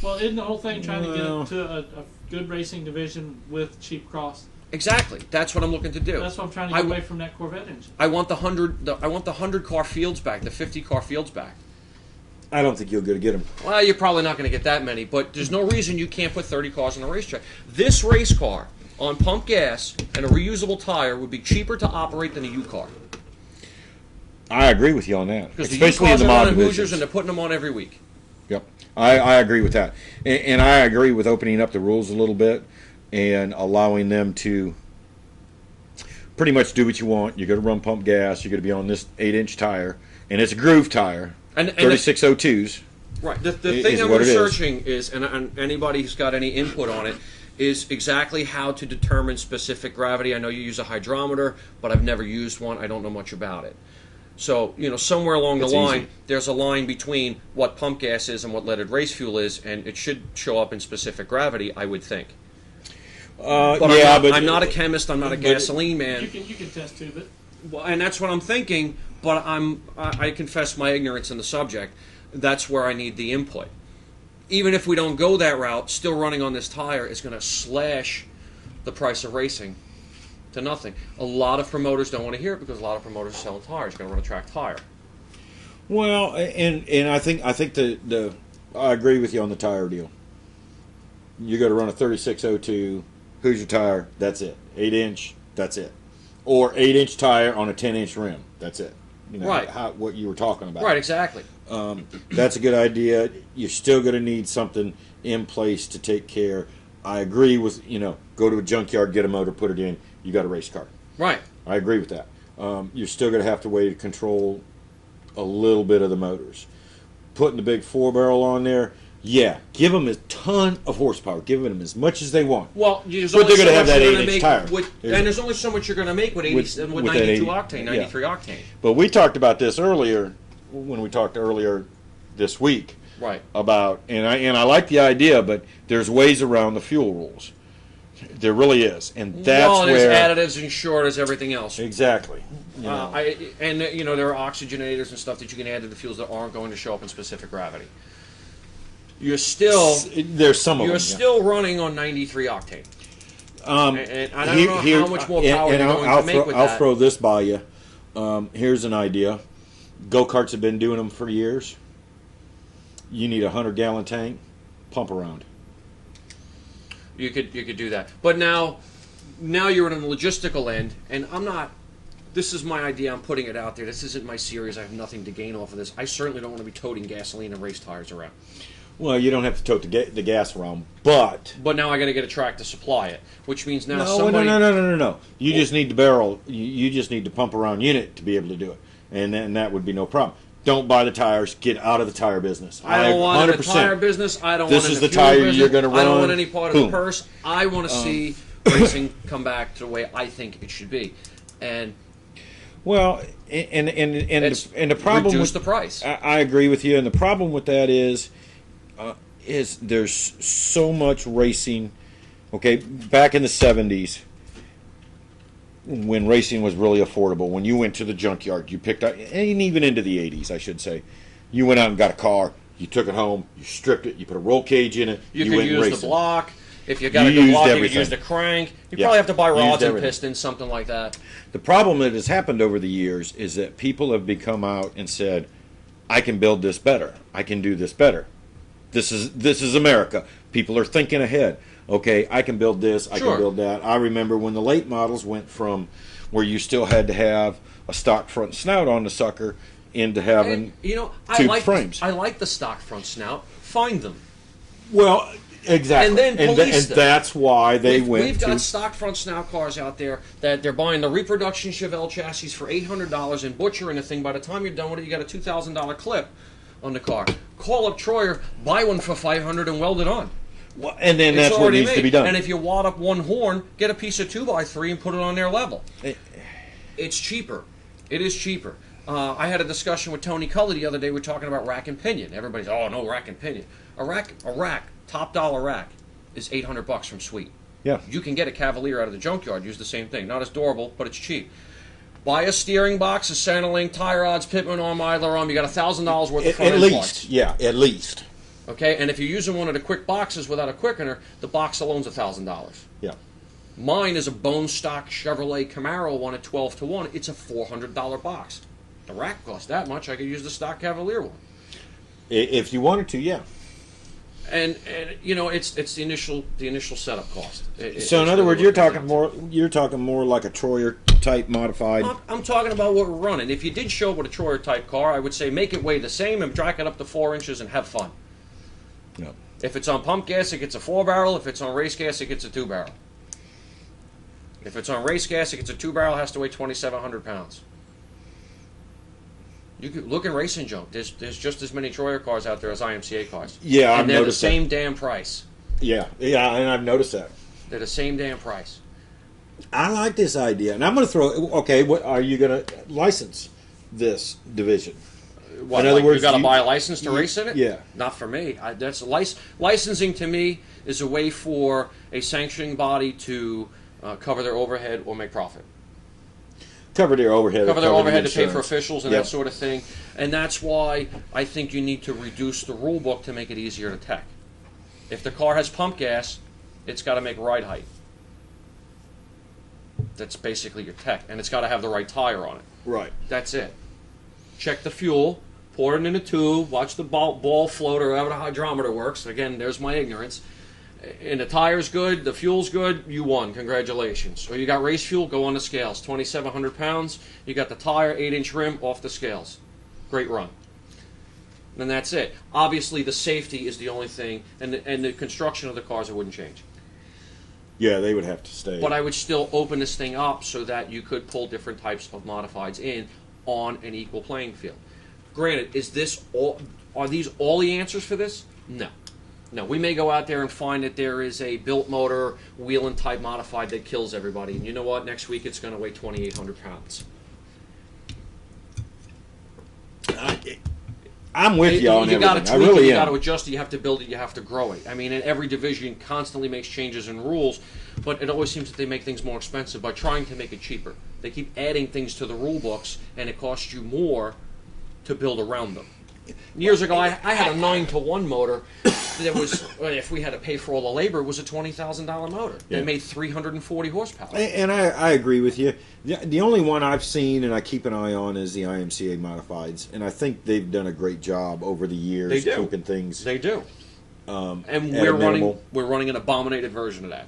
Well, isn't the whole thing trying to get into a good racing division with cheap cost? Exactly. That's what I'm looking to do. That's what I'm trying to get away from that Corvette engine. I want the 100 car fields back, the 50 car fields back. I don't think you'll get them. Well, you're probably not going to get that many, but there's no reason you can't put 30 cars on a racetrack. This race car on pump gas and a reusable tire would be cheaper to operate than a U car. I agree with you on that, because especially in the mod divisions, and they're putting them on every week. Yep, I agree with that, and I agree with opening up the rules a little bit and allowing them to pretty much do what you want. You're going to run pump gas. You're going to be on this 8-inch tire, and it's a groove tire. And 3602s. Right. The thing I'm researching is, and anybody who's got any input on it, is exactly how to determine specific gravity. I know you use a hydrometer, but I've never used one. I don't know much about it. So, somewhere along the line, there's a line between what pump gas is and what leaded race fuel is, and it should show up in specific gravity, I would think. I'm not a chemist. I'm not a gasoline man. You can test tube it. Well, and that's what I'm thinking. But I confess my ignorance in the subject. That's where I need the input. Even if we don't go that route, still running on this tire is going to slash the price of racing to nothing. A lot of promoters don't want to hear it because a lot of promoters are selling tires. You're going to run a track tire. Well, and I think I agree with you on the tire deal. You got to run a 3602. Who's your tire? That's it. 8-inch. That's it. Or 8-inch tire on a 10-inch rim. That's it. Right. What you were talking about. Right, exactly. That's a good idea. You're still going to need something in place to take care. I agree with, go to a junkyard, get a motor, put it in, you got a race car. Right. I agree with that. You're still going to have to weigh control a little bit of the motors. Putting the big 4-barrel on there, yeah, give them a ton of horsepower. Give them as much as they want. Well, but they're going to have that 8-inch tire. And there's only so much you're going to make with 92 octane, 93 octane. But we talked about this earlier when we talked earlier this week. Right. About and I like the idea, but there's ways around the fuel rules. There really is, and that's well, where there's additives insured as everything else. Exactly. There are oxygenators and stuff that you can add to the fuels that aren't going to show up in specific gravity. You're still there's some of them. You're still running on 93 octane. And I don't know how much more power you're going to make with that. I'll throw this by you. Here's an idea. Go-karts have been doing them for years. You need a 100-gallon tank. Pump around. You could do that, but now you're on the logistical end, and I'm not. This is my idea. I'm putting it out there. This isn't my series. I have nothing to gain off of this. I certainly don't want to be toting gasoline and race tires around. Well, you don't have to tote the gas around, but now I got to get a track to supply it, which means now No. You just need the barrel. You just need the pump around unit to be able to do it, and that would be no problem. Don't buy the tires. Get out of the tire business. I don't want in the tire business. I don't want in the fuel tire business. You're going to run. I don't want any part of the purse. I want to see racing come back to the way I think it should be. And well, and the problem reduce the price. I agree with you. And the problem with that is there's so much racing. Okay, back in the 70s, when racing was really affordable, when you went to the junkyard, you picked up, and even into the 80s, I should say, you went out and got a car, you took it home, you stripped it, you put a roll cage in it, you went could use racing. the block. If you got a good block, you could use the crank. You probably have to buy rods and everything. pistons, something like that. The problem that has happened over the years is that people have become out and said, I can build this better. I can do this better. This is America. People are thinking ahead. Okay, I can build this, I can build that. I remember when the late models went from where you still had to have a stock front snout on the sucker into having tube frames. I like the stock front snout. Find them. Well, exactly. And then police them. That's why We've got stock front snout cars out there that they're buying the reproduction Chevelle chassis for $800 and butchering the thing. By the time you're done with it, you got a $2,000 clip on the car. Call up Troyer, buy one for $500 and weld it on. Well, and then that's what needs to be done. And if you wad up one horn, get a piece of 2x3 and put it on their level. It's cheaper. It is cheaper. I had a discussion with Tony Cully the other day. We were talking about rack and pinion. Everybody's, oh, no, rack and pinion. A rack, top dollar rack, is $800 from Sweet. Yeah. You can get a Cavalier out of the junkyard. Use the same thing. Not as durable, but it's cheap. Buy a steering box, a Centerlink, tie rods, Pitman arm, idler arm. You got $1,000 worth of front end parts. At least. Okay, and if you're using one of the quick boxes without a quickener, the box alone's $1,000. Yeah. Mine is a bone stock Chevrolet Camaro one at 12-1. It's a $400 box. The rack costs that much. I could use the stock Cavalier one. If you wanted to, yeah. And it's the initial setup cost. So in other words, you're talking more like a Troyer type modified. I'm talking about what we're running. If you did show up with a Troyer type car, I would say make it weigh the same and drag it up to 4 inches and have fun. No. If it's on pump gas, it gets a 4-barrel. If it's on race gas, it gets a 2-barrel. If it's on race gas, it gets a 2-barrel. Has to weigh 2,700 pounds. You could look in racing junk. There's just as many Troyer cars out there as IMCA cars. Yeah, I've and they're the noticed same damn price. Yeah, and I've noticed that. They're the same damn price. I like this idea, and I'm going to throw. Okay, what are you going to license this division? What, in other words, you got to buy a license to race in it? Yeah. Not for me. Licensing to me is a way for a sanctioning body to cover their overhead or make profit. Cover their overhead. Cover their overhead to pay for officials and that sort of thing. And that's why I think you need to reduce the rule book to make it easier to tech. If the car has pump gas, it's got to make ride height. That's basically your tech. And it's got to have the right tire on it. Right. That's it. Check the fuel, pour it in a tube, watch the ball float or however the hydrometer works. Again, there's my ignorance. And the tire's good, the fuel's good, you won. Congratulations. Or you got race fuel, go on the scales. 2,700 pounds, you got the tire, 8-inch rim, off the scales. Great run. And that's it. Obviously, the safety is the only thing, and the construction of the cars, it wouldn't change. Yeah, they would have to stay. But I would still open this thing up so that you could pull different types of modifieds in on an equal playing field. Granted, is this all? Are these all the answers for this? No. No, we may go out there and find that there is a built motor, wheel and type modified that kills everybody. And you know what? Next week it's going to weigh 2,800 pounds. I'm with you on You got to everything. I tweak really it, you am. got to adjust it, you have to build it, you have to grow it. I mean, in every division constantly makes changes in rules, but it always seems that they make things more expensive by trying to make it cheaper. They keep adding things to the rule books, and it costs you more to build around them. Years ago, I had a 9-to-1 motor that was, if we had to pay for all the labor, it was a $20,000 motor. Yeah. It made 340 horsepower. And I agree with you. The only one I've seen and I keep an eye on is the IMCA modifieds, and I think they've done a great job over the years They do. keeping things. They do. And at we're a minimal. running an abominated version of that.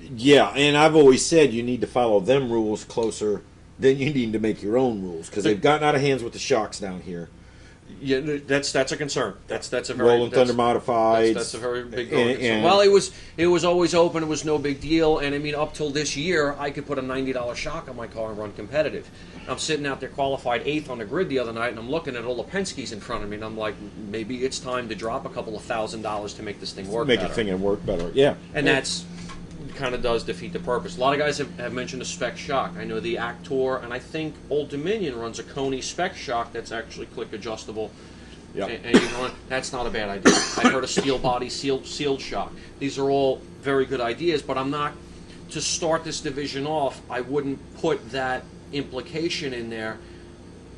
Yeah, and I've always said you need to follow them rules closer than you need to make your own rules because they've gotten out of hands with the shocks down here. Yeah, that's a concern. That's a very Rolling Thunder modified. That's a very big concern. Well, it was always open. It was no big deal. And I mean, up till this year, I could put a $90 shock on my car and run competitive. I'm sitting out there qualified 8th on the grid the other night, and I'm looking at all the Penske's in front of me, and I'm like, maybe it's time to drop a couple of $1,000s to make this thing work better. Make the thing work better. Yeah, and that's kind of does defeat the purpose. A lot of guys have mentioned a spec shock. I know the Actor, and I think Old Dominion runs a Coney spec shock that's actually click adjustable. Yeah, and you know, that's not a bad idea. I heard a steel body sealed shock. These are all very good ideas, but I'm not, to start this division off, I wouldn't put that implication in there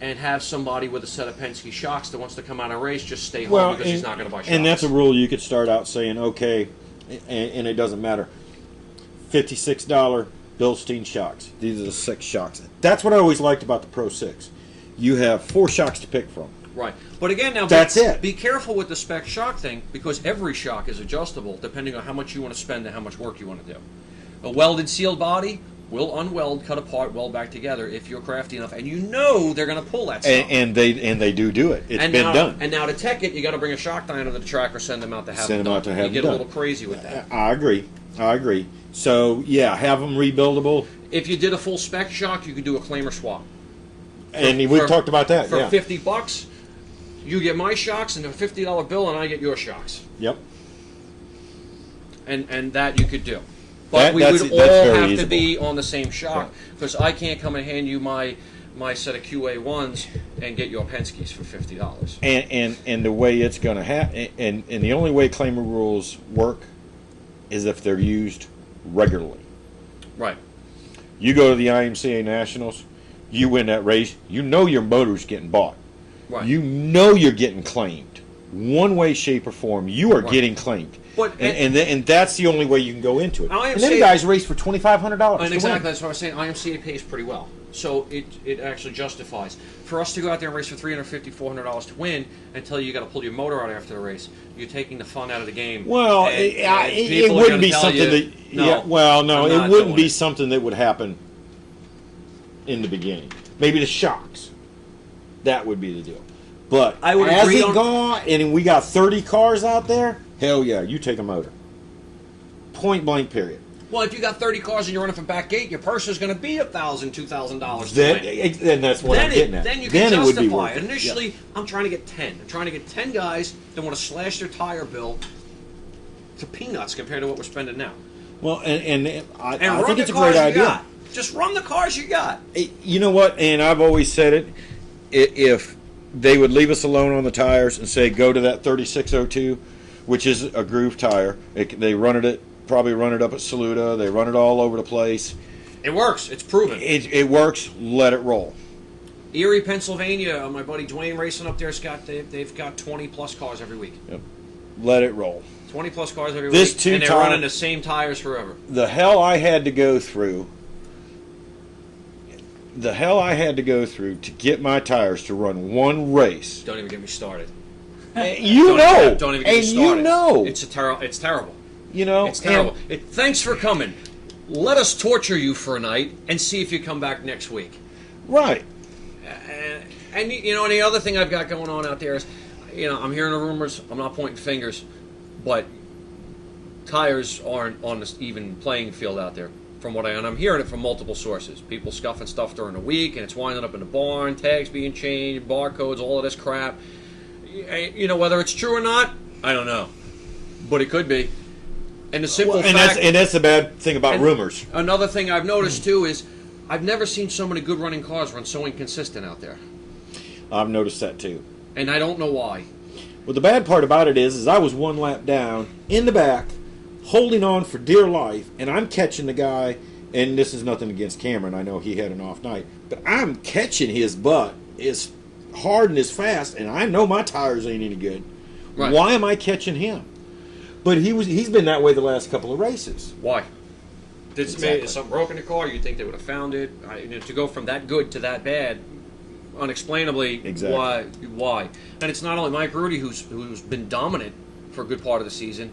and have somebody with a set of Penske shocks that wants to come out and race just stay home because he's not going to buy shocks. And that's a rule you could start out saying, okay, and it doesn't matter. $56 Bilstein shocks. These are the 6 shocks. That's what I always liked about the Pro 6. You have 4 shocks to pick from. Right. But again, now that's it. Be careful with the spec shock thing because every shock is adjustable depending on how much you want to spend and how much work you want to do. A welded sealed body will unweld, cut apart, weld back together if you're crafty enough, and you know they're going to pull that stuff. And they do it. It's been done. And now to tech it, you got to bring a shock dyno to the track or send them out to have Send them out to have you them get done. a little crazy with that. I agree. So yeah, have them rebuildable. If you did a full spec shock, you could do a claimer swap. And we've talked about that. For $50, you get my shocks and a $50 bill, and I get your shocks. Yep. And that you could do. But we would all have to be on the same shock because I can't come and hand you my set of QA1s and get your Penske's for $50. And the way it's going to happen, and the only way claimer rules work is if they're used regularly. Right. You go to the IMCA Nationals, you win that race, you know your motor's getting bought. Right. You know you're getting claimed. One way, shape, or form, you are getting claimed. But, and that's the only way you can go into it. IMCA, and then guys race for $2,500. And exactly, that's what I was saying. IMCA pays pretty well. So it actually justifies. For us to go out there and race for $350, $400 to win and tell you got to pull your motor out after the race, you're taking the fun out of the game. Well, it wouldn't be something that... No, it wouldn't be something that would happen in the beginning. Maybe the shocks. That would be the deal. But as it gone, and we got 30 cars out there, hell yeah, you take a motor. Point blank, period. Well, if you got 30 cars and you're running from back gate, your purse is going to be $1,000, $2,000 Then that's what I'm getting at. Then you can justify it. Would be worth it. Initially, yeah. I'm trying to get 10. I'm trying to get 10 guys that want to slash their tire bill to peanuts compared to what we're spending now. Well, and I think it's a great idea. Just run the cars you got. You know what? And I've always said it. If they would leave us alone on the tires and say, go to that 3602, which is a groove tire. They probably run it up at Saluda. They run it all over the place. It works. It's proven. It works. Let it roll. Erie, Pennsylvania, my buddy Dwayne racing up there, they've got 20-plus cars every week. Yep. Let it roll. 20-plus cars every week, and they're running the same tires forever. The hell I had to go through to get my tires to run one race. Don't even get me started. Don't even get me started. You know. It's terrible. You know. It's terrible. Thanks for coming. Let us torture you for a night and see if you come back next week. Right. And you know, and the other thing I've got going on out there is, you know, I'm hearing the rumors. I'm not pointing fingers, but tires aren't on this even playing field out there. from what I'm hearing it from multiple sources. People scuffing stuff during the week, and it's winding up in the barn, tags being changed, barcodes, all of this crap. You know, whether it's true or not, I don't know. But it could be. And the simple fact... And that's the bad thing about rumors. Another thing I've noticed, too, is I've never seen so many good running cars run so inconsistent out there. I've noticed that, too. And I don't know why. Well, the bad part about it is I was one lap down, in the back, holding on for dear life, and I'm catching the guy, and this is nothing against Cameron, I know he had an off night, but I'm catching his butt as hard and as fast, and I know my tires ain't any good. Right. Why am I catching him? But he's been that way the last couple of races. Why? Is something broken in the car? You think they would have found it? To go from that good to that bad, unexplainably, exactly. Why? And it's not only Mike Brode who's been dominant for a good part of the season.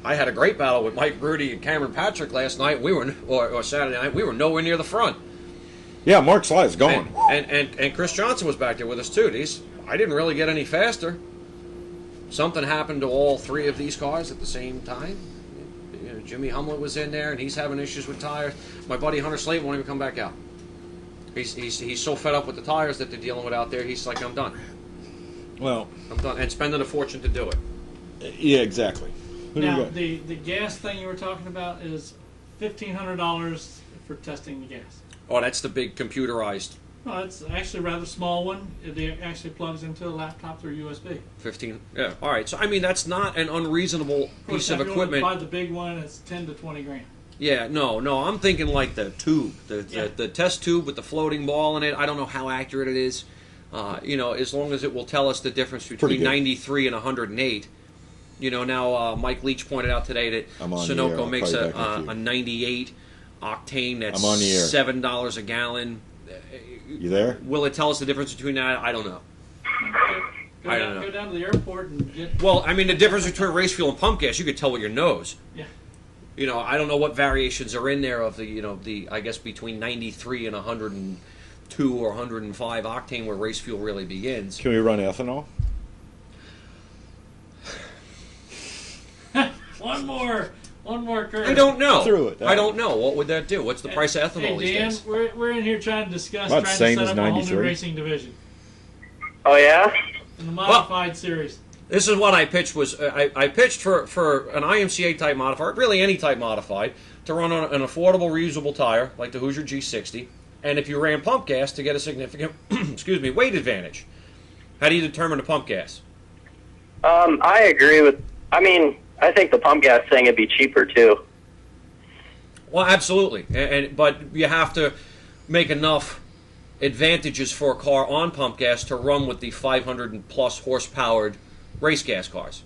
I had a great battle with Mike Brode and Cameron Patrick last night. Or Saturday night. We were nowhere near the front. Yeah, Mark Sly's gone. And Chris Johnson was back there with us too. I didn't really get any faster. Something happened to all three of these cars at the same time. You know, Jimmy Humlet was in there, and he's having issues with tires. My buddy Hunter Slate won't even come back out. He's so fed up with the tires that they're dealing with out there. He's like, I'm done. Well, I'm done, and spending a fortune to do it. Yeah, exactly. Now, the gas thing you were talking about is $1,500 for testing the gas. Oh, that's the big computerized. No, it's actually a rather small one. It actually plugs into a laptop through USB. 15. Yeah. All right. So I mean, that's not an unreasonable piece of equipment. If you want to buy the big one, it's 10 to 20 grand. Yeah. No. I'm thinking like the tube, the test tube with the floating ball in it. I don't know how accurate it is. You know, as long as it will tell us the difference between 93 and 108. You know, now Mike Leach pointed out today that Sunoco makes a 98 octane that's $7 a gallon. You there? Will it tell us the difference between that? I don't know. Go down to the airport and get... Well, I mean, the difference between race fuel and pump gas, you could tell with your nose. Yeah. You know, I don't know what variations are in there of the I guess between 93 and 102 or 105 octane where race fuel really begins. Can we run ethanol? One more curve. I don't know. Through it. I don't know. What would that do? What's the price of ethanol these Dan, days? we're in here trying to discuss About trying to same set as up a whole 93. new racing division Oh yeah? in the modified series. This is what I pitched. I pitched for an IMCA type modifier, really any type modified, to run on an affordable, reusable tire like the Hoosier G60, and if you ran pump gas to get a significant, weight advantage. How do you determine the pump gas? I agree with. I think the pump gas thing would be cheaper too. Well, absolutely, but you have to make enough advantages for a car on pump gas to run with the 500 plus horsepowered race gas cars.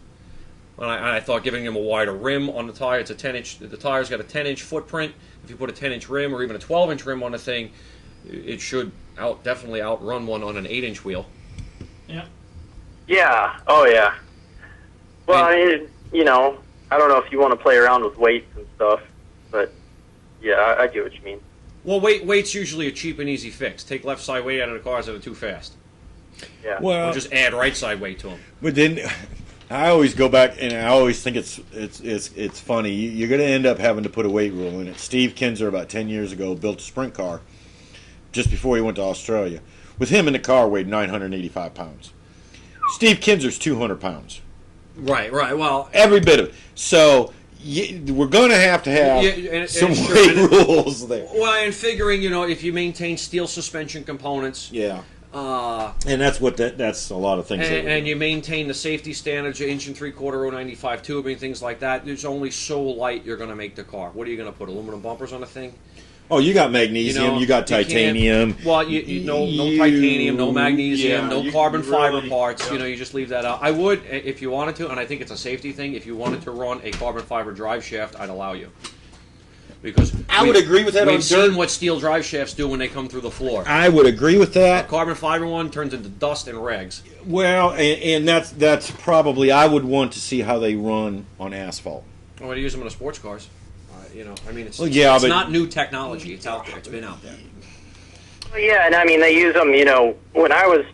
And I thought giving them a wider rim on the tire, it's a 10-inch. The tire's got a 10-inch footprint. If you put a 10-inch rim or even a 12-inch rim on the thing, it should definitely outrun one on an 8-inch wheel. Yeah. Yeah. Oh yeah. Well, I don't know if you want to play around with weights and stuff, but yeah, I get what you mean. Well, weight's usually a cheap and easy fix. Take left side weight out of the cars that are too fast. Yeah. Well, or just add right side weight to them. But then I always go back and I always think it's funny. You're going to end up having to put a weight rule in it. Steve Kinzer about 10 years ago built a sprint car just before he went to Australia. With him in the car weighed 985 pounds. Steve Kinzer's 200 pounds. Right. Well, every bit of it. So we're going to have some weight rules there. Well, and figuring, if you maintain steel suspension components. Yeah. And that's a lot of things. And you maintain the safety standards, your 1 3/4 095 tubing, things like that. There's only so light you're going to make the car. What are you going to put? Aluminum bumpers on the thing? Oh, you got magnesium, you got titanium. No titanium, no magnesium, no carbon fiber parts. You just leave that out. I would, if you wanted to, and I think it's a safety thing, if you wanted to run a carbon fiber drive shaft, I'd allow you. Because I would agree with that. We've seen what steel drive shafts do when they come through the floor. I would agree with that. A carbon fiber one turns into dust and rags. Well, and that's probably, I would want to see how they run on asphalt. Oh, I use them in the sports cars. It's not new technology. It's out there. It's been out there. Well, yeah, and they use them. When I was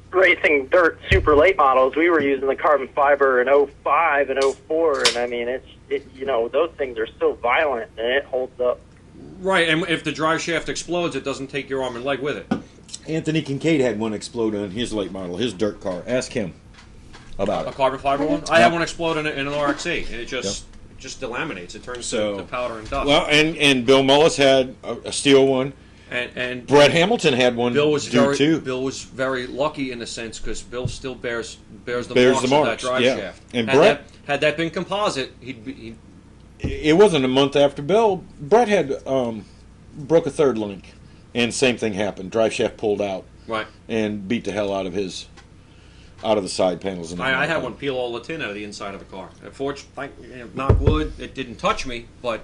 racing dirt super late models, we were using the carbon fiber in 05 and 04, and those things are so violent, and it holds up Right, and if the drive shaft explodes, it doesn't take your arm and leg with it. Anthony Kincaid had one explode on his late model, his dirt car. Ask him about A it. carbon fiber one? I had one explode in an RXC, and it just delaminates. It turns to powder and dust. Well, and Bill Mullis had a steel one. And Brett Hamilton had one. Bill was too. Bill was very lucky in a sense because Bill still bears the marks of that drive shaft. And had that been composite, he'd. It wasn't a month after Bill. Brett had broke a third link, and same thing happened. Drive shaft pulled out, right, and beat the hell out of the side panels. I had one peel all the tin out of the inside of the car. Unfortunately, knock wood, it didn't touch me, but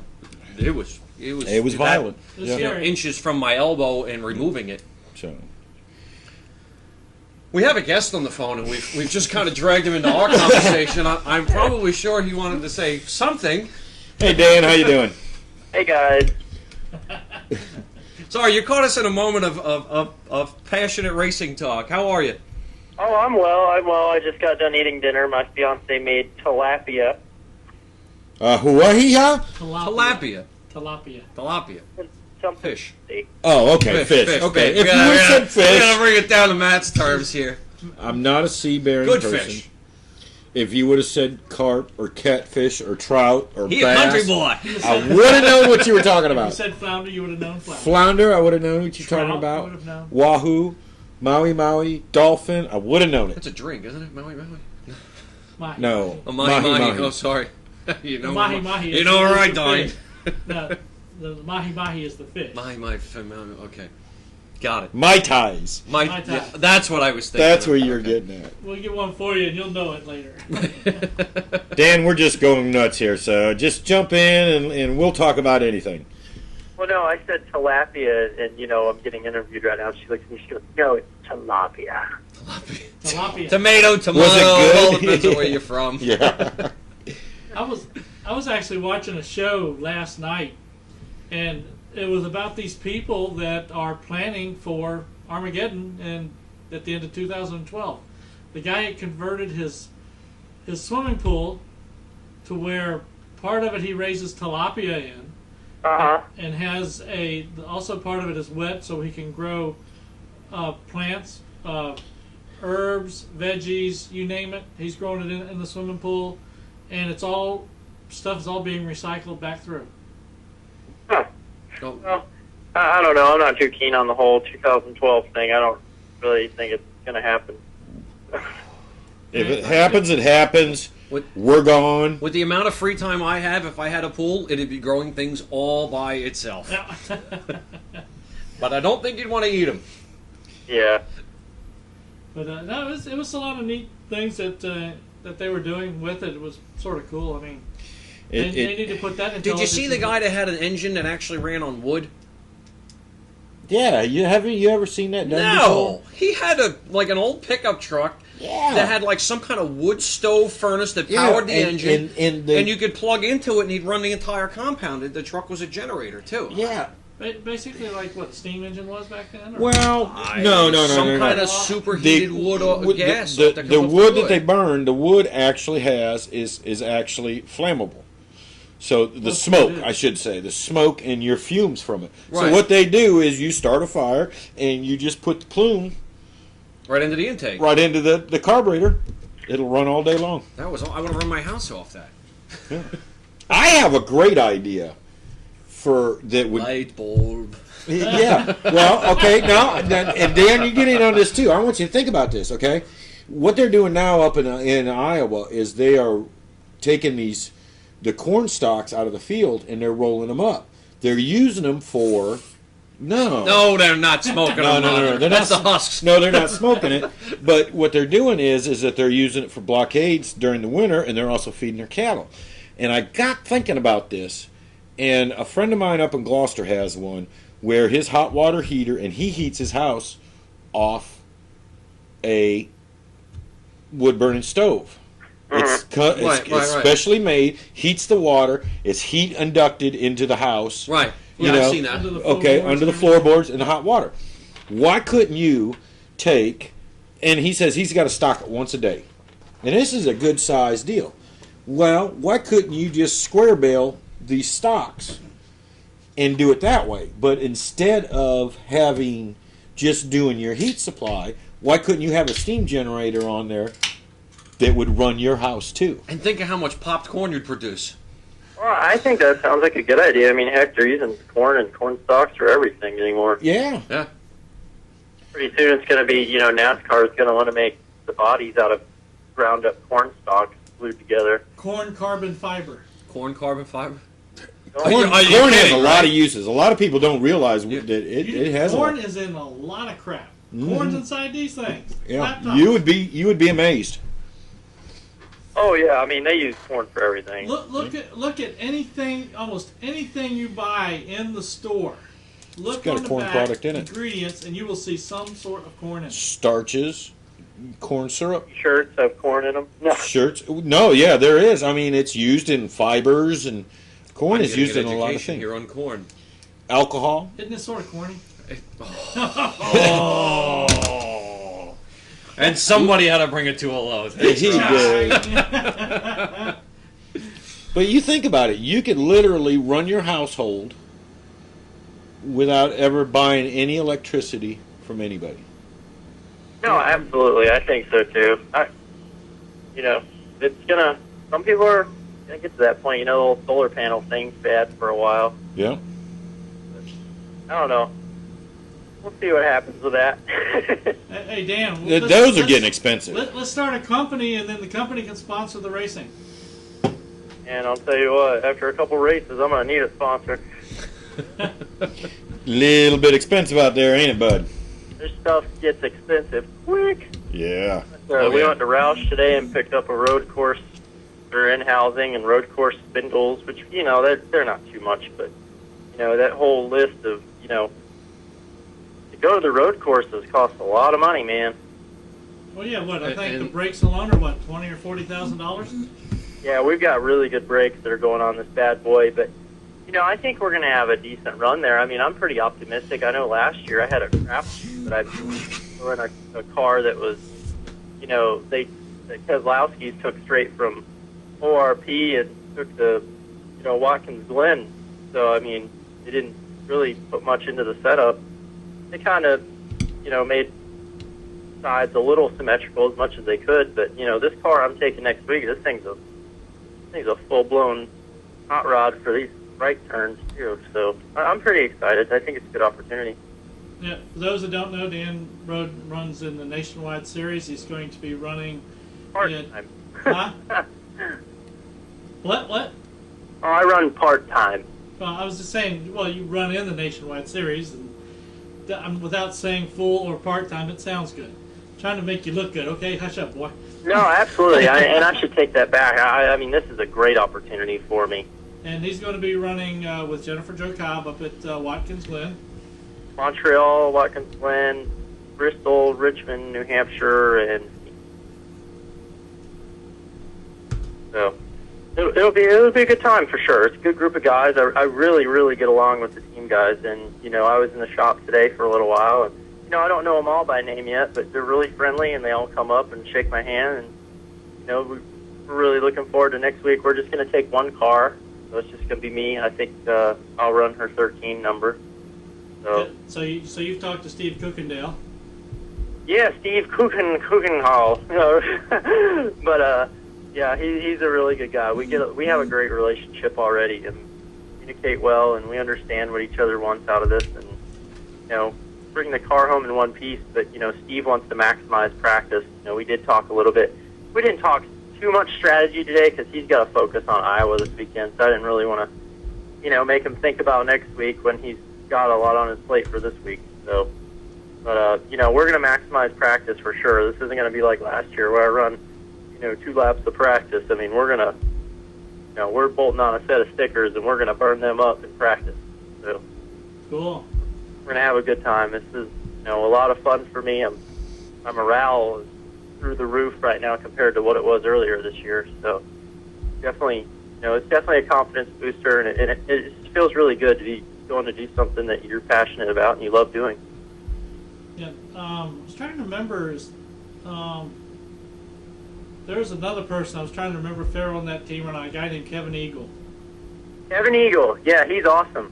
it was violent. Inches from my elbow and removing it. So we have a guest on the phone, and we've just kind of dragged him into our conversation. I'm probably sure he wanted to say something. Hey Dan, how you doing? Hey guys. Sorry, you caught us in a moment of passionate racing talk. How are you? Oh, I'm well. I just got done eating dinner. My fiance made tilapia. Huahiha? Tilapia. Some fish. Oh, okay, fish. Okay, if you would have said fish, we gotta bring it down to Matt's terms here. I'm not a sea-bearing Good person. fish. If you would have said carp or catfish or trout or He bass, a country boy. I would have known what you were talking about. If you said flounder, you would have known flounder. Flounder, I would have known what you're Trout, talking about. I would have known. Wahoo, Maui, dolphin, I would have known it. That's a drink, isn't it? Maui. Mahi. No. Oh, mahi. Oh, sorry. You know, mahi. You know, all right, Donnie. No, the mahi is the fish. Mahi. Okay, got it. Mai Tais. Mai Tai. Yeah, that's what I was thinking. That's where you're getting at. We'll get one for you, and you'll know it later. Dan, we're just going nuts here, so just jump in and we'll talk about anything. Well, no, I said tilapia, and I'm getting interviewed right now. She looks at me. She goes, "No, it's tilapia." Tilapia. Tomato. Was it good? All depends on where you're from. Yeah. I was actually watching a show last night, and it was about these people that are planning for Armageddon and at the end of 2012. The guy had converted his swimming pool to where part of it he raises tilapia in, and has also part of it is wet so he can grow plants, herbs, veggies, you name it. He's growing it in the swimming pool, and stuff is all being recycled back through. Well, I don't know. I'm not too keen on the whole 2012 thing. I don't really think it's going to happen. If it happens, it happens. We're gone. With the amount of free time I have, if I had a pool, it'd be growing things all by itself. But I don't think you'd want to eat them. Yeah. But no, it was a lot of neat things that they were doing with it. It was sort of cool. I mean, they need to put that in. Did you see the guy that had an engine that actually ran on wood? Yeah, haven't you ever seen that done No, before? he had an old pickup truck that had like some kind of wood stove furnace that powered the engine, and you could plug into it and he'd run the entire compound. The truck was a generator too. Yeah. Basically, like what the steam engine was back then. Or? Well, no. Some kind of superheated wood or gas. The wood that they burn, the wood actually is actually flammable. So the smoke, I should say, the smoke and your fumes from it. Right. So what they do is you start a fire and you just put the plume right into the intake, right into the carburetor. It'll run all day long. I want to run my house off that. Yeah. I have a great idea for that would light bulb. Yeah. Well, okay. Now, and Dan, you get in on this too. I want you to think about this. Okay, what they're doing now up in Iowa is they are taking the corn stalks out of the field and they're rolling them up. They're using them for No, they're not smoking them. No. They're That's not the husks. No, they're not smoking it. But what they're doing is that they're using it for blockades during the winter, and they're also feeding their cattle. And I got thinking about this, and a friend of mine up in Gloucester has one where his hot water heater, and he heats his house off a wood-burning stove. It's specially made, heats the water, it's heat inducted into the house. Right. Yeah, I've seen that. Under the floorboards and the hot water. Why couldn't you take, and he says he's got to stock it once a day. And this is a good size deal. Well, why couldn't you just square bale these stocks? and do it that way. But instead of having just doing your heat supply, why couldn't you have a steam generator on there that would run your house too? And think of how much popped corn you'd produce. Well, I think that sounds like a good idea. I mean, heck, they're using corn and corn stalks for everything anymore. Yeah. Yeah. Pretty soon it's going to be, you know, NASCAR is going to want to make the bodies out of ground up corn stalks glued together. Corn carbon fiber. Corn carbon fiber? Corn has a lot of uses. A lot of people don't realize that it has corn a lot. is in a lot of crap. Mhm. Corn's inside these things. Yeah, Laptops. you would be amazed. Oh yeah, I mean they use corn for everything. Look at anything, almost anything you buy in the store. Look got on a the corn back, product in it. ingredients, and you will see some sort of corn in it. Starches, corn syrup. Shirts have corn in them. No. Shirts. No, yeah, there is. I mean, it's used in fibers, and corn I'm is getting used an in a lot of education things. here on corn. Alcohol. Isn't it sort of corny? Oh. And somebody had to bring it to a low. He did. But you think about it. You could literally run your household without ever buying any electricity from anybody. No, absolutely. I think so too. You know, it's gonna. Some people are gonna get to that point. You know, the whole solar panel thing's bad for a while. Yeah. I don't know. We'll see what happens with that. Hey Dan, Those are getting expensive. Let's start a company, and then the company can sponsor the racing. And I'll tell you what, after a couple races, I'm gonna need a sponsor. Little bit expensive out there, ain't it, bud? This stuff gets expensive quick. Yeah. We went to Roush today and picked up a road course for in housing and road course spindles, which, you know, they're not too much, but, you know, that whole list of, you know, to go to the road courses costs a lot of money, man. Well, yeah, what I think the brakes alone are what, $20,000 or $40,000. Yeah, we've got really good brakes that are going on this bad boy, but, you know, I think we're going to have a decent run there. I mean, I'm pretty optimistic. I know last year I had a crap, but I were in a car that was, you know, the Kozlowskis took straight from ORP and took to, you know, Watkins Glen. So, I mean, they didn't really put much into the setup. They kind of, you know, made sides a little symmetrical as much as they could. But, you know, this car I'm taking next week, this thing's a full-blown hot rod for these right turns, too. So I'm pretty excited. I think it's a good opportunity. Yeah, for those that don't know, Dan Brode runs in the Nationwide Series. He's going to be running part-time. Huh? What? Oh, I run part-time. Well, I was just saying, well, you run in the Nationwide Series, and without saying full or part-time, it sounds good. I'm trying to make you look good, okay? Hush up, boy. No, absolutely, and I should take that back. I mean, this is a great opportunity for me. And he's going to be running with Jennifer Jo Cobb up at Watkins Glen. Montreal, Watkins Glen, Bristol, Richmond, New Hampshire, and so it'll be a good time for sure. It's a good group of guys. I really get along with the team guys, and you know, I was in the shop today for a little while, and you know, I don't know them all by name yet, but they're really friendly, and they all come up and shake my hand, and you know, we're really looking forward to next week. We're just going to take one car, so it's just going to be me. I think I'll run her 13 number. So you've talked to Steve Cookendale. Yeah, Steve Kuchenhall. But yeah, he's a really good guy. We have a great relationship already, and communicate well, and we understand what each other wants out of this, and you know, bring the car home in one piece. But you know, Steve wants to maximize practice. You know, we did talk a little bit. We didn't talk too much strategy today because he's got to focus on Iowa this weekend. So I didn't really want to, you know, make him think about next week when he's got a lot on his plate for this week. So, but you know, we're going to maximize practice for sure. This isn't going to be like last year where I run, you know, 2 laps of practice. I mean, we're going to, you know, we're bolting on a set of stickers and we're going to burn them up in practice. So, cool. We're going to have a good time. This is, you know, a lot of fun for me. My morale is through the roof right now compared to what it was earlier this year. So, definitely, you know, it's definitely a confidence booster, and it just feels really good to be going to do something that you're passionate about and you love doing. Yeah, I was trying to remember. There was another person I was trying to remember if they were on that team or not. A guy named Kevin Eagle. Kevin Eagle, yeah, he's awesome.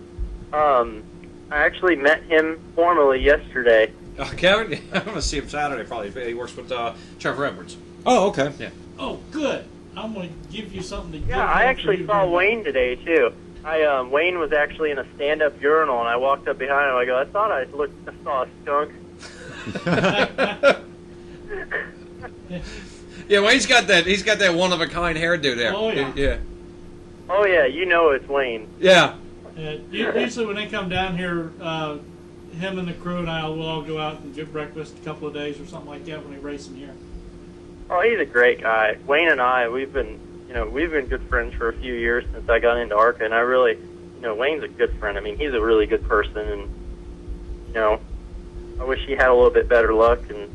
I actually met him formally yesterday. Kevin? I'm going to see him Saturday probably. He works with Trevor Edwards. Oh, okay. Yeah. Oh, good. I'm going to give you something to give. Yeah, I actually saw Wayne today, too. Wayne was actually in a stand-up urinal, and I walked up behind him. I go, I saw a skunk. Yeah, well, he's got that one-of-a-kind hairdo there. Oh, yeah. Yeah. Oh, yeah, you know it's Wayne. Yeah. Usually when they come down here, him and the crew and I will all go out and get breakfast a couple of days or something like that when they race in here. Oh, he's a great guy. Wayne and I, we've been good friends for a few years since I got into ARCA, and I really, Wayne's a good friend. I mean, he's a really good person, and, I wish he had a little bit better luck and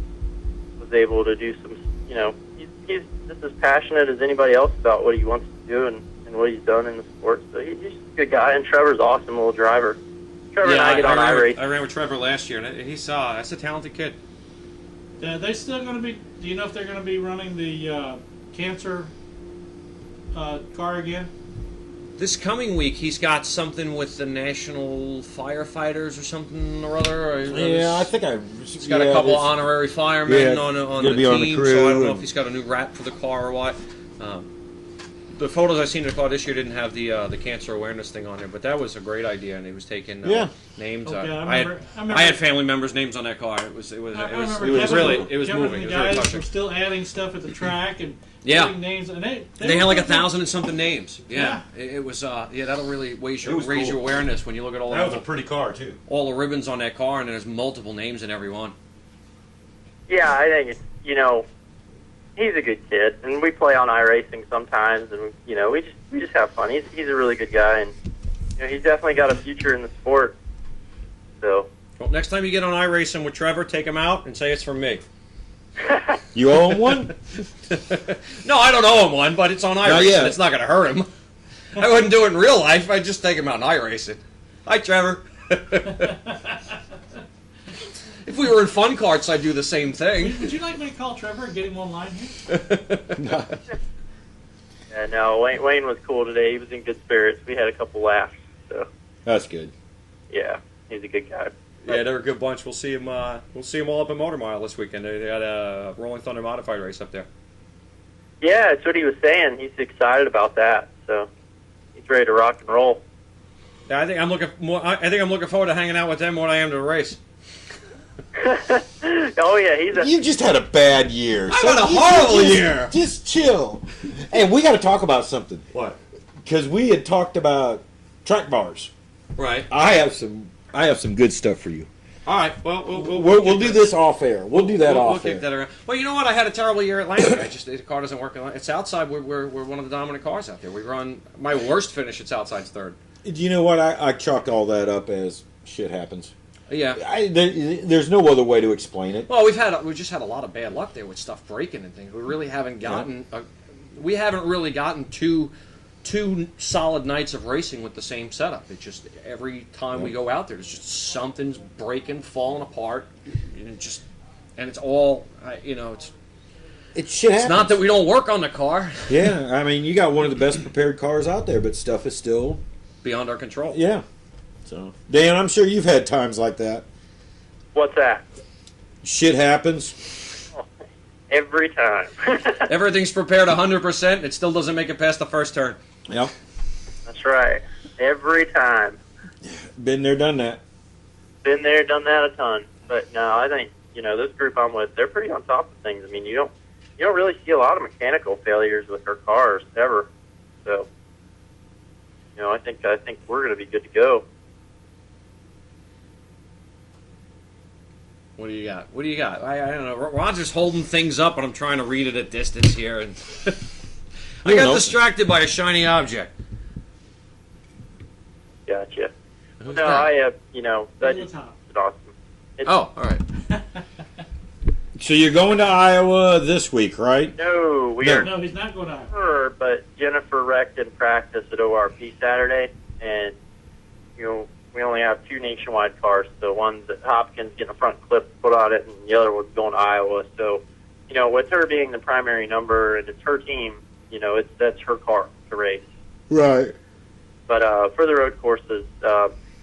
was able to do some, he's just as passionate as anybody else about what he wants to do and what he's done in the sport. So he's just a good guy, and Trevor's an awesome little driver. Trevor and I get on iRacing. I ran with Trevor last year, and that's a talented kid. They still going to be, do you know if they're going to be running the cancer car again? This coming week, he's got something with the National Firefighters or something or other. I think he's got a couple honorary firemen on the team, on the crew, so I don't know if he's got a new wrap for the car or what. The photos I've seen of the car this year didn't have the cancer awareness thing on there, but that was a great idea, and he was taking names. Okay, I had family members' names on that car. It was moving. It was very touching. Were still adding stuff at the track and yeah, putting names, and they had like 1,000 and something names. Yeah, it was. That'll really raise your awareness when you look at all. That was a pretty car too. All the ribbons on that car, and there's multiple names in every one. Yeah, I think he's a good kid, and we play on iRacing sometimes, and we just have fun. He's a really good guy, and he's definitely got a future in the sport. So, well, next time you get on iRacing with Trevor, take him out and say it's from me. You owe him one? No, I don't owe him one, but it's on iRacing. It's not going to hurt him. I wouldn't do it in real life. I'd just take him out in iRacing. Hi, Trevor. If we were in fun carts, I'd do the same thing. Would you like me to call Trevor and get him online here? Yeah, no, Wayne was cool today. He was in good spirits. We had a couple laughs. So that's good. Yeah, he's a good guy. Yeah, they're a good bunch. We'll see him. We'll see him all up in Motor Mile this weekend. They had a Rolling Thunder modified race up there. Yeah, that's what he was saying. He's excited about that. So he's ready to rock and roll. Yeah, I think I'm looking forward to hanging out with them more than I am to the race. Oh yeah, You just had a bad year. I had a horrible year. Just chill. Hey, we got to talk about something. What? Because we had talked about track bars. Right. I have some good stuff for you. All right. Well, we'll do this off air. We'll do that off air. Keep that around. Well, you know what? I had a terrible year at Atlanta. The car doesn't work. It's outside. We're one of the dominant cars out there. We run my worst finish. It's outside's third. Do you know what? I chalk all that up as shit happens. Yeah. There's no other way to explain it. Well, we've just had a lot of bad luck there with stuff breaking and things. We really haven't gotten two solid nights of racing with the same setup. It just every time we go out there, there's just something's breaking, falling apart, and it's all It shit happens. It's not that we don't work on the car. Yeah, I mean, you got one of the best prepared cars out there, but stuff is still beyond our control. Yeah. So, Dan, I'm sure you've had times like that. What's that? Shit happens. Every time. Everything's prepared 100%. It still doesn't make it past the first turn. Yep. That's right. Every time. Been there, done that. Been there, done that a ton. But no, I think this group I'm with, they're pretty on top of things. I mean, you don't really see a lot of mechanical failures with their cars ever. So, I think we're going to be good to go. What do you got? I don't know. Roger's holding things up, and I'm trying to read it at distance here. And I got distracted by a shiny object. Gotcha. Who's no, that? that's awesome. All right. So you're going to Iowa this week, right? No, No, he's not going to Iowa. But Jennifer wrecked in practice at ORP Saturday, and we only have 2 nationwide cars. So one's at Hopkins getting a front clip put on it, and the other one's going to Iowa. So, with her being the primary number and it's her team, that's her car to race. Right. But for the road courses,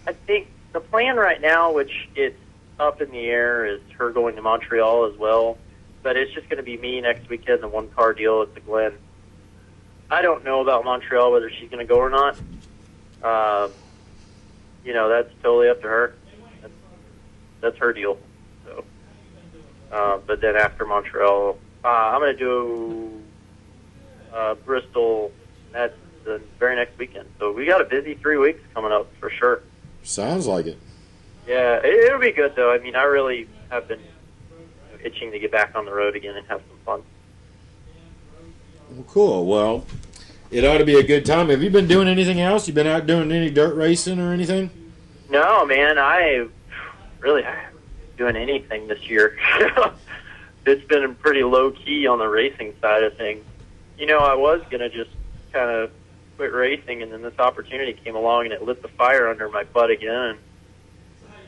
I think the plan right now, which it's up in the air, is her going to Montreal as well. But it's just going to be me next weekend, the one-car deal at the Glen. I don't know about Montreal, whether she's going to go or not. That's totally up to her. That's her deal. So, but then after Montreal, I'm going to do Bristol. That's the very next weekend. So we got a busy 3 weeks coming up for sure. Sounds like it. Yeah, it'll be good though. I mean, I really have been itching to get back on the road again and have some fun. Well, cool. Well, it ought to be a good time. Have you been doing anything else? You been out doing any dirt racing or anything? No, man, I really haven't been doing anything this year. It's been pretty low-key on the racing side of things. I was going to just kind of quit racing, and then this opportunity came along, and it lit the fire under my butt again.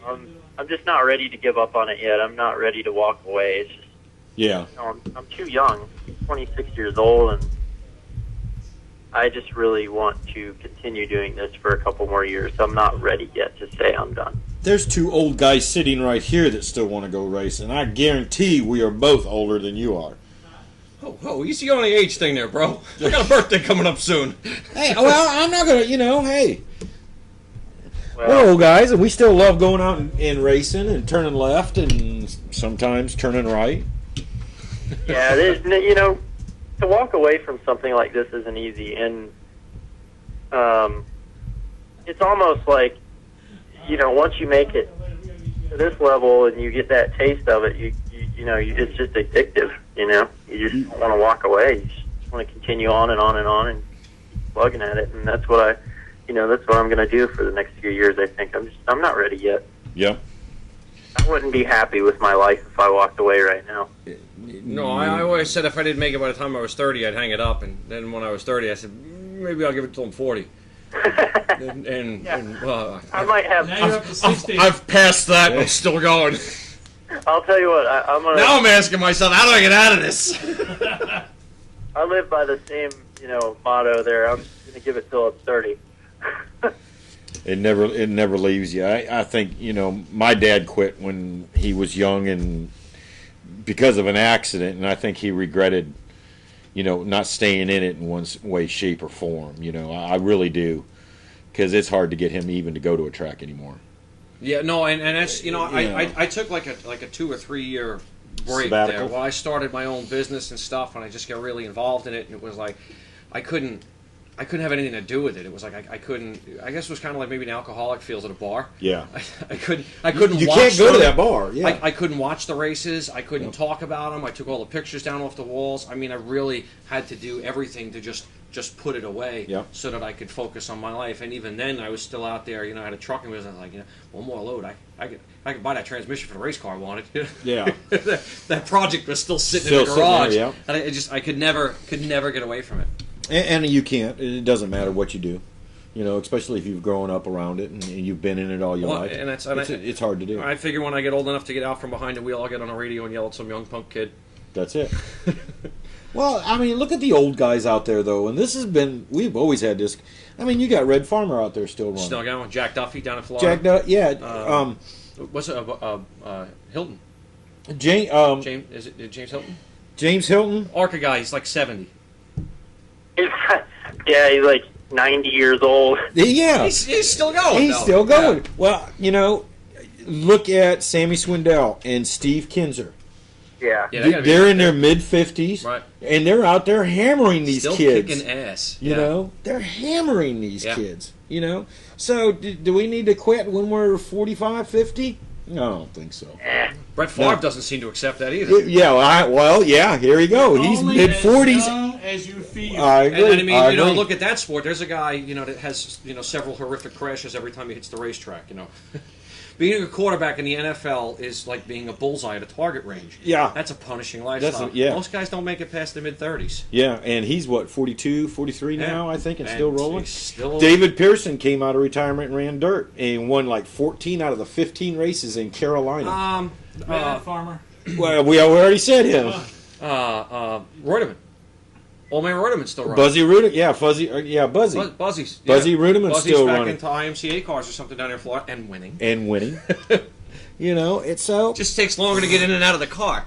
I'm just not ready to give up on it yet. I'm not ready to walk away. It's just, yeah. I'm too young, 26 years old, and I just really want to continue doing this for a couple more years. I'm not ready yet to say I'm done. There's two old guys sitting right here that still want to go racing. I guarantee we are both older than you are. Oh, you see on the age thing there, bro. I got a birthday coming up soon. Hey, well, I'm not going to, hey. We're old guys, and we still love going out and racing and turning left and sometimes turning right. Yeah, to walk away from something like this isn't easy, and it's almost like, once you make it to this level and you get that taste of it, it's just addictive. You just don't want to walk away. You just want to continue on and on and on and keep plugging at it, and that's what that's what I'm going to do for the next few years. I think I'm not ready yet. Yeah. I wouldn't be happy with my life if I walked away right now. No, I always said if I didn't make it by the time I was 30, I'd hang it up. And then when I was 30, I said, maybe I'll give it till I'm 40. I might have. Now you're up to 60. I've passed that, and I'm still going. I'll tell you what, I'm going to... Now I'm asking myself, how do I get out of this? I live by the same, motto there. I'm going to give it till I'm 30. It never leaves you. I think, my dad quit when he was young and because of an accident, and I think he regretted, not staying in it in one way, shape, or form. I really do, because it's hard to get him even to go to a track anymore. Yeah, no, and that's, I took like a 2 or 3 year break sabbatical. there. Well, I started my own business and stuff, and I just got really involved in it, and it was like, I couldn't have anything to do with it. It was like I couldn't. I guess it was kind of like maybe an alcoholic feels at a bar. Yeah. I couldn't. You watch can't go to that bar. Yeah. I couldn't watch the races. I couldn't talk about them. I took all the pictures down off the walls. I mean, I really had to do everything to just put it away so that I could focus on my life. And even then, I was still out there. I had a trucking business. Like, one more load. I could buy that transmission for the race car I wanted. Yeah. that project was still sitting in the garage. There, and I could never get away from it. And you can't. It doesn't matter what you do, especially if you've grown up around it and you've been in it all your life. And it's hard to do. I figure when I get old enough to get out from behind the wheel, I'll get on the radio and yell at some young punk kid. That's it. Well, I mean, look at the old guys out there, though, and we've always had this. I mean, you got Red Farmer out there still running. Still going. Jack Duffy down in Florida. Jack Duffy, yeah. What's it? Hilton. Is it James Hilton? James Hilton. Arca guy. He's like 70. Yeah, he's like 90 years old. Yeah. He's still going. He's still going. Yeah. Well, look at Sammy Swindell and Steve Kinzer. Yeah. They're in their mid-50s, right? And they're out there hammering these kids. Still kicking ass. They're hammering these kids. So do we need to quit when we're 45, 50? No, I don't think so. Brett Favre doesn't seem to accept that either. Here we go. He's mid-40s. As you feel. I agree. And I mean, look at that sport. There's a guy, that has, several horrific crashes every time he hits the racetrack, Being a quarterback in the NFL is like being a bullseye at a target range. Yeah. That's a punishing lifestyle. Most guys don't make it past the mid-30s. Yeah, and he's, 42, 43 now, I think, and still rolling? Still... David Pearson came out of retirement and ran dirt and won like 14 out of the 15 races in Carolina. Red Farmer. Well, we already said him. Reutemann. Old Man Rudiman's still running. Buzzy Rudiman, yeah, Buzzy. Buzzy's. Buzzy Rudiman's Buzzy's still back running. into IMCA cars or something down there in Florida and winning. You know, it's so... Just takes longer to get in and out of the car.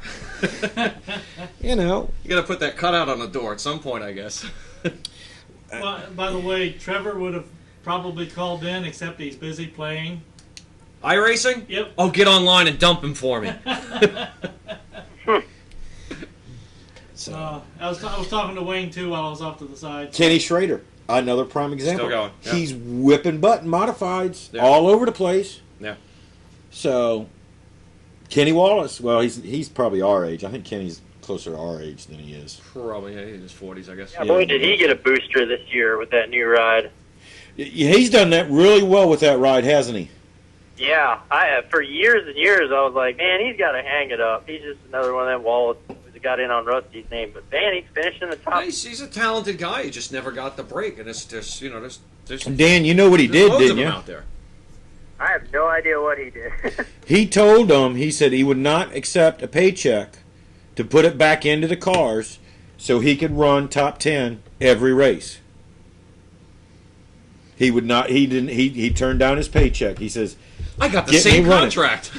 You know. You got to put that cutout on the door at some point, I guess. Well, by the way, Trevor would have probably called in, except he's busy playing. iRacing? Yep. Oh, get online and dump him for me. I was talking to Wayne, too, while I was off to the side. Kenny Schrader, another prime example. Still going. Yeah. He's whipping butt in modifieds all over the place. Yeah. So, Kenny Wallace, well, he's probably our age. I think Kenny's closer to our age than he is. Probably, yeah, in his 40s, I guess. Yeah, boy, did he get a booster this year with that new ride. He's done that really well with that ride, hasn't he? Yeah, for years and years, I was like, man, he's got to hang it up. He's just another one of them wallets that got in on Rusty's name. But, man, he's finishing the top. He's a talented guy. He just never got the break. And it's just, there's Dan, you know what he did, didn't you? Out there. I have no idea what he did. He told them, he said he would not accept a paycheck to put it back into the cars so he could run top 10 every race. He would not, he turned down his paycheck. He says, I got the same contract.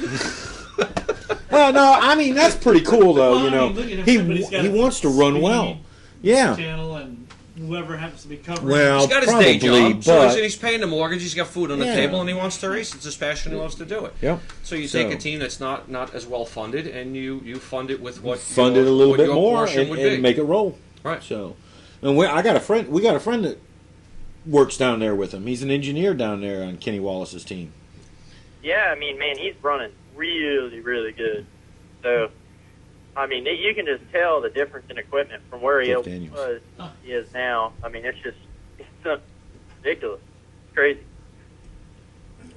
Well, no, I mean, that's pretty cool, though, Well, you know. He wants to run well. Yeah. Channel and whoever happens to be covering. Well, he's got his probably, day job, so but he's paying the mortgage. He's got food on the Yeah. table, and he wants to race. It's his passion. He loves to do it. Yep. So you take a team that's not as well funded, and you fund it with what fund it a little what bit your more portion would be. and make it roll. Right. So, and we got a friend that works down there with him. He's an engineer down there on Kenny Wallace's team. Yeah, I mean, man, he's running really, really good. So, I mean, you can just tell the difference in equipment from where he is now. I mean, it's ridiculous. It's crazy.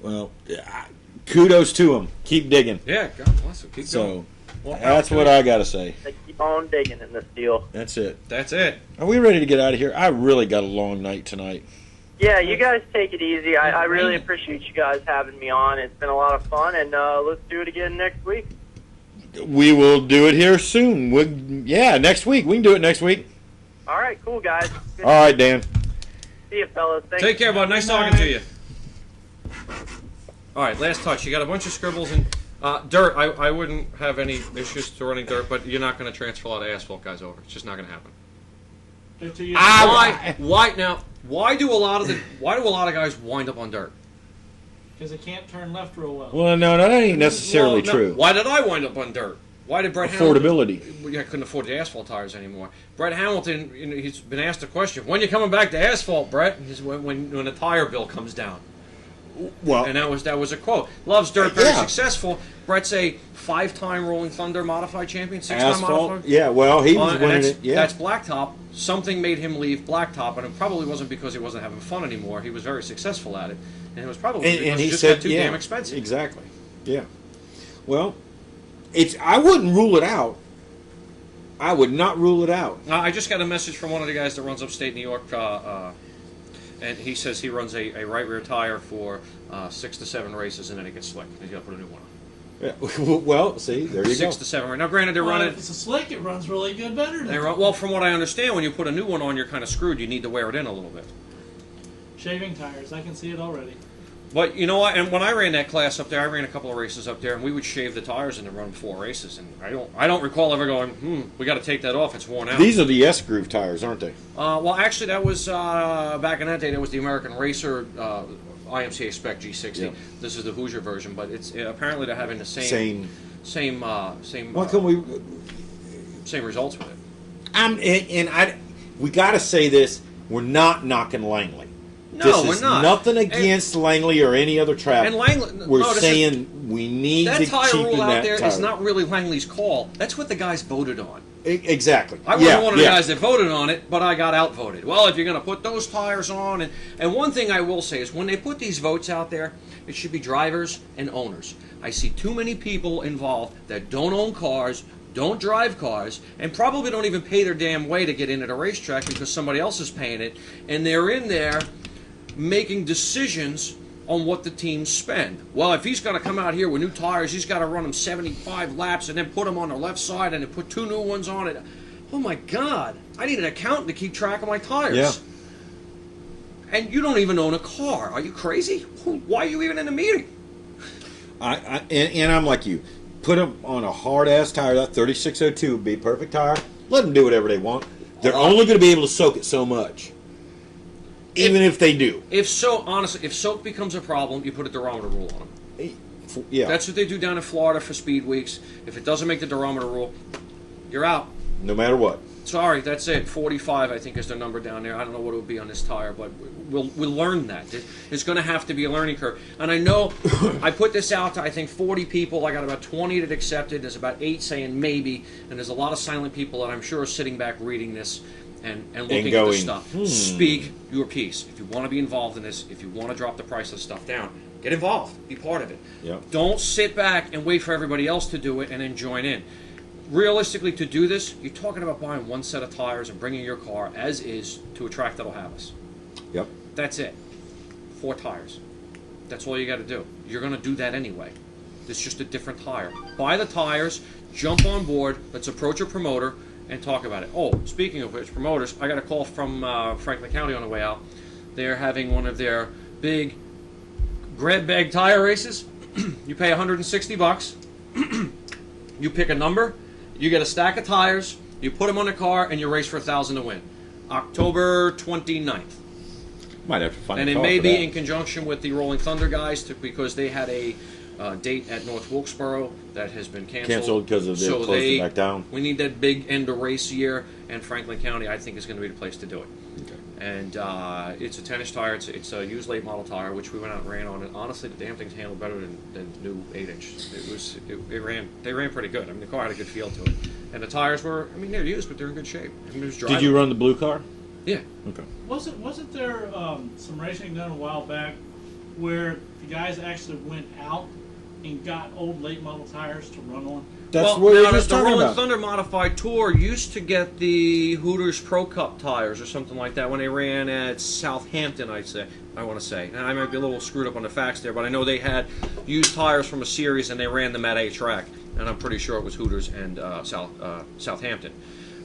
Well, kudos to him. Keep digging. Yeah, God bless him. Keep going. So, that's what I got to say. They keep on digging in this deal. That's it. That's it. Are we ready to get out of here? I really got a long night tonight. Yeah, you guys take it easy. I really appreciate you guys having me on. It's been a lot of fun, and let's do it again next week. We will do it here soon. Next week. We can do it next week. All right, cool, guys. Good. All right, Dan. See you, fellas. Thanks. Take care, bud. Nice talking to you. All right, last touch. You got a bunch of scribbles and dirt. I wouldn't have any issues to running dirt, but you're not going to transfer a lot of asphalt guys over. It's just not going to happen. Why do a lot of guys wind up on dirt? Because they can't turn left real well. Well, no, that ain't necessarily true. Why did I wind up on dirt? Why did Brett Affordability. Hamilton... I couldn't afford the asphalt tires anymore. Brett Hamilton, he's been asked a question. When are you coming back to asphalt, Brett? He says, when the tire bill comes down. Well, and that was a quote. Loves dirt, very successful. Brett's a 5-time Rolling Thunder modified champion, 6-time modified. Yeah, well, he was winning it. Yeah, that's blacktop. Something made him leave blacktop, and it probably wasn't because he wasn't having fun anymore. He was very successful at it, and it was probably because he just got too damn expensive. Exactly. Yeah. Well, I wouldn't rule it out. I would not rule it out. I just got a message from one of the guys that runs upstate New York. And he says he runs a right rear tire for 6 to 7 races, and then it gets slick. He's got to put a new one on. Yeah. Well, see, there you go. 6 to 7 right now. Granted, they're running. If it's a slick, it runs really good, better than well, from what I understand, when you put a new one on, you're kind of screwed. You need to wear it in a little bit. Shaving tires, I can see it already. But you know what? And when I ran that class up there, I ran a couple of races up there, and we would shave the tires and then run 4 races. And I don't recall ever going, we got to take that off. It's worn out. These are the S groove tires, aren't they? Well, actually, that was back in that day. That was the American Racer IMCA Spec G60. Yep. This is the Hoosier version, but it's apparently they're having the same. What can we? Same results with it. We got to say this. We're not knocking Langley. No, this is we're not. Nothing against Langley or any other track. And Langley, we're saying we need to tire cheapen rule out that there tire. Is not really Langley's call. That's what the guys voted on. Exactly. I wasn't one of the guys that voted on it, but I got outvoted. Well, if you're going to put those tires on, and one thing I will say is when they put these votes out there, it should be drivers and owners. I see too many people involved that don't own cars, don't drive cars, and probably don't even pay their damn way to get into the racetrack because somebody else is paying it, and they're in there making decisions on what the teams spend. Well, if he's going to come out here with new tires, he's got to run them 75 laps and then put them on the left side and then put 2 new ones on it. oh my God, I need an accountant to keep track of my tires. Yeah. And you don't even own a car. Are you crazy? Why are you even in a meeting? And I'm like you. Put them on a hard-ass tire. That 3602 would be a perfect tire. Let them do whatever they want. They're only going to be able to soak it so much. Even if they do. Honestly, if soak becomes a problem, you put a durometer rule on them. Yeah. That's what they do down in Florida for speed weeks. If it doesn't make the durometer rule, you're out. No matter what. Sorry, that's it. 45, I think, is the number down there. I don't know what it would be on this tire, but we'll learn that. There's going to have to be a learning curve. And I know I put this out to, I think, 40 people. I got about 20 that accepted. There's about 8 saying maybe. And there's a lot of silent people that I'm sure are sitting back reading this and looking at this stuff. Speak your piece. If you want to be involved in this, if you want to drop the price of stuff down, get involved. Be part of it. Yep. Don't sit back and wait for everybody else to do it and then join in. Realistically, to do this, you're talking about buying one set of tires and bringing your car as is to a track that'll have us. Yep. That's it. 4 tires. That's all you got to do. You're going to do that anyway. It's just a different tire. Buy the tires, jump on board, let's approach a promoter and talk about it. Oh, speaking of which, promoters, I got a call from Franklin County on the way out. They're having one of their big grab bag tire races. You pay $160. You pick a number. You get a stack of tires, you put them on the car, and you race for $1,000 to win. October 29th. Might have to find and a it car may for be that. in conjunction with the Rolling Thunder guys because they had a date at North Wilkesboro that has been canceled. Canceled because of they closed it back down. We need that big end of race year, and Franklin County, I think, is going to be the place to do it. Okay. And it's a 10-inch tire. It's a used late model tire, which we went out and ran on. And honestly, the damn thing's handled better than new 8-inch. They ran pretty good. I mean, the car had a good feel to it. And the tires were, I mean, they're used, but they're in good shape. I mean, it was Did you run the blue car? Yeah. Okay. Wasn't there some racing done a while back where the guys actually went out and got old late model tires to run on? That's what we were just the talking Rolling about. Thunder Modified Tour used to get the Hooters Pro Cup tires or something like that when they ran at Southampton, I want to say. And I might be a little screwed up on the facts there, but I know they had used tires from a series and they ran them at a track. And I'm pretty sure it was Hooters and Southampton,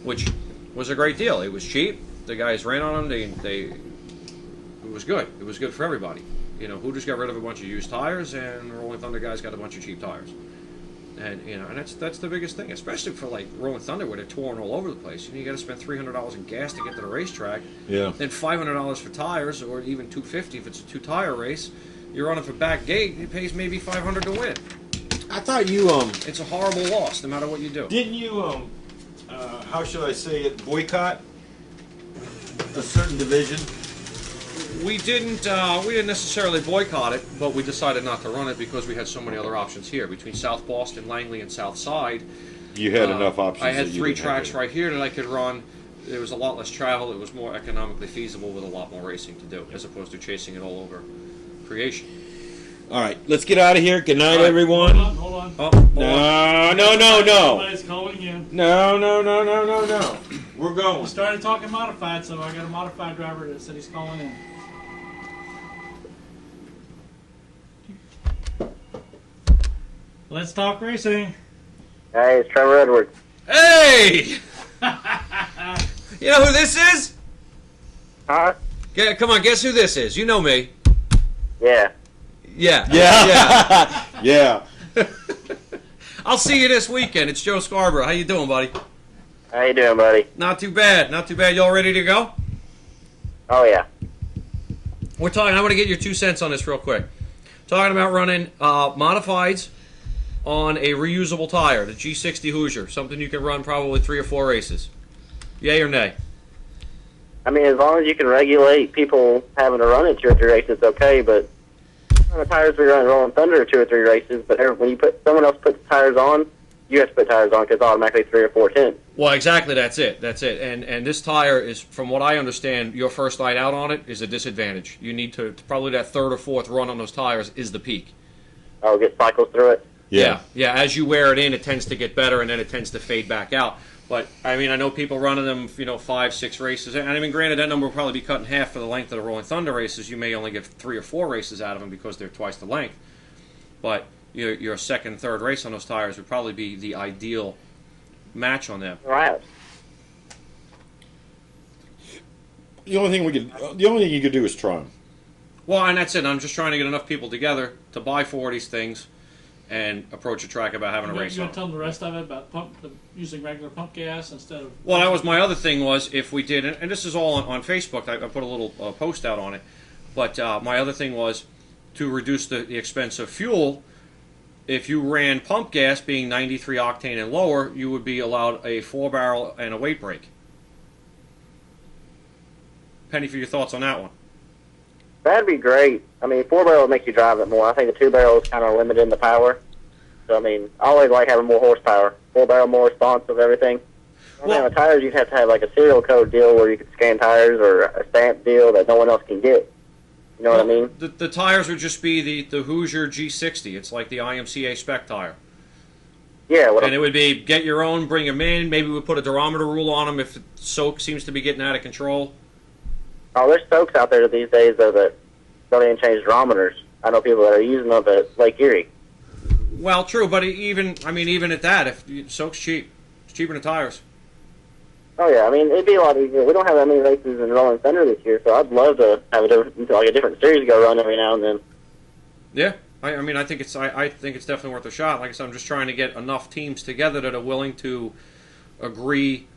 which was a great deal. It was cheap. The guys ran on them. It was good. It was good for everybody. You know, Hooters got rid of a bunch of used tires, and the Rolling Thunder guys got a bunch of cheap tires. And you know, and that's the biggest thing, especially for like Rolling Thunder, where they're touring all over the place. You know, you got to spend $300 in gas to get to the racetrack. Yeah. Then $500 for tires, or even $250 if it's a 2-tire race. You're running for back gate. It pays maybe $500 to win. I thought you It's a horrible loss, no matter what you do. Didn't you how should I say it, boycott a certain division? We didn't necessarily boycott it, but we decided not to run it because we had so many other options here between South Boston, Langley, and South Side. You had enough options. I had that you 3 didn't have tracks to. right here that I could run. There was a lot less travel. It was more economically feasible with a lot more racing to do, as opposed to chasing it all over creation. All right, let's get out of here. Good night, All right. everyone. Hold on. Oh, No. Somebody's calling in. No. We're going. We started talking modified, so I got a modified driver that said he's calling in. Let's talk racing. Hey, it's Trevor Edwards. Hey! You know who this is? Huh? Yeah, come on, guess who this is? You know me. Yeah. Yeah. Yeah. I'll see you this weekend. It's Joe Scarbrough. How you doing, buddy? How you doing, buddy? Not too bad. Not too bad. You all ready to go? Oh, yeah. We're talking. I want to get your 2 cents on this real quick. Talking about running modifieds on a reusable tire, the G60 Hoosier, something you can run probably 3 or 4 races. Yay or nay? I mean, as long as you can regulate people having to run it 2 or 3 races, it's okay, but the tires we run Rolling Thunder 2 or 3 races, but when you someone else puts tires on, you have to put tires on because it's automatically 3 or 4 10. Well, exactly. That's it. And this tire is, from what I understand, your first night out on it is a disadvantage. You need to probably that 3rd or 4th run on those tires is the peak. Oh, get cycles through it. Yeah. As you wear it in, it tends to get better, and then it tends to fade back out. But I mean, I know people running them, 5, 6 races, and I mean, granted, that number will probably be cut in half for the length of the Rolling Thunder races. You may only get 3 or 4 races out of them because they're twice the length. But your 2nd, 3rd race on those tires would probably be the ideal match on them. Right. The only thing you could do is try them. Well, and that's it. I'm just trying to get enough people together to buy 4 of these things and approach a track about having a race You on want to tell them the rest of it about using regular pump gas instead of... Well, that was my other thing was if we did, and this is all on Facebook, I put a little post out on it, but my other thing was to reduce the expense of fuel. If you ran pump gas being 93 octane and lower, you would be allowed a 4-barrel and a weight brake. Penny, for your thoughts on that one. That'd be great. I mean, 4-barrel would make you drive it more. I think the 2-barrel is kind of limited in the power. So, I mean, I always like having more horsepower. 4-barrel, more responsive, everything. Well, the tires, you'd have to have like a serial code deal where you could scan tires or a stamp deal that no one else can get. You know what I mean? The tires would just be the Hoosier G60. It's like the IMCA spec tire. Yeah. And it would be get your own, bring them in. Maybe we put a durometer rule on them if the soak seems to be getting out of control. Oh, there's soaks out there these days, though, that don't even change durometers. I know people that are using them at Lake Erie. Well, true, but even at that, if soak's cheap, it's cheaper than tires. Oh yeah, I mean it'd be a lot easier. We don't have that many races in Rolling Thunder this year, so I'd love to have a different series go run every now and then. Yeah, I mean I think it's definitely worth a shot. Like I said, I'm just trying to get enough teams together that are willing to agree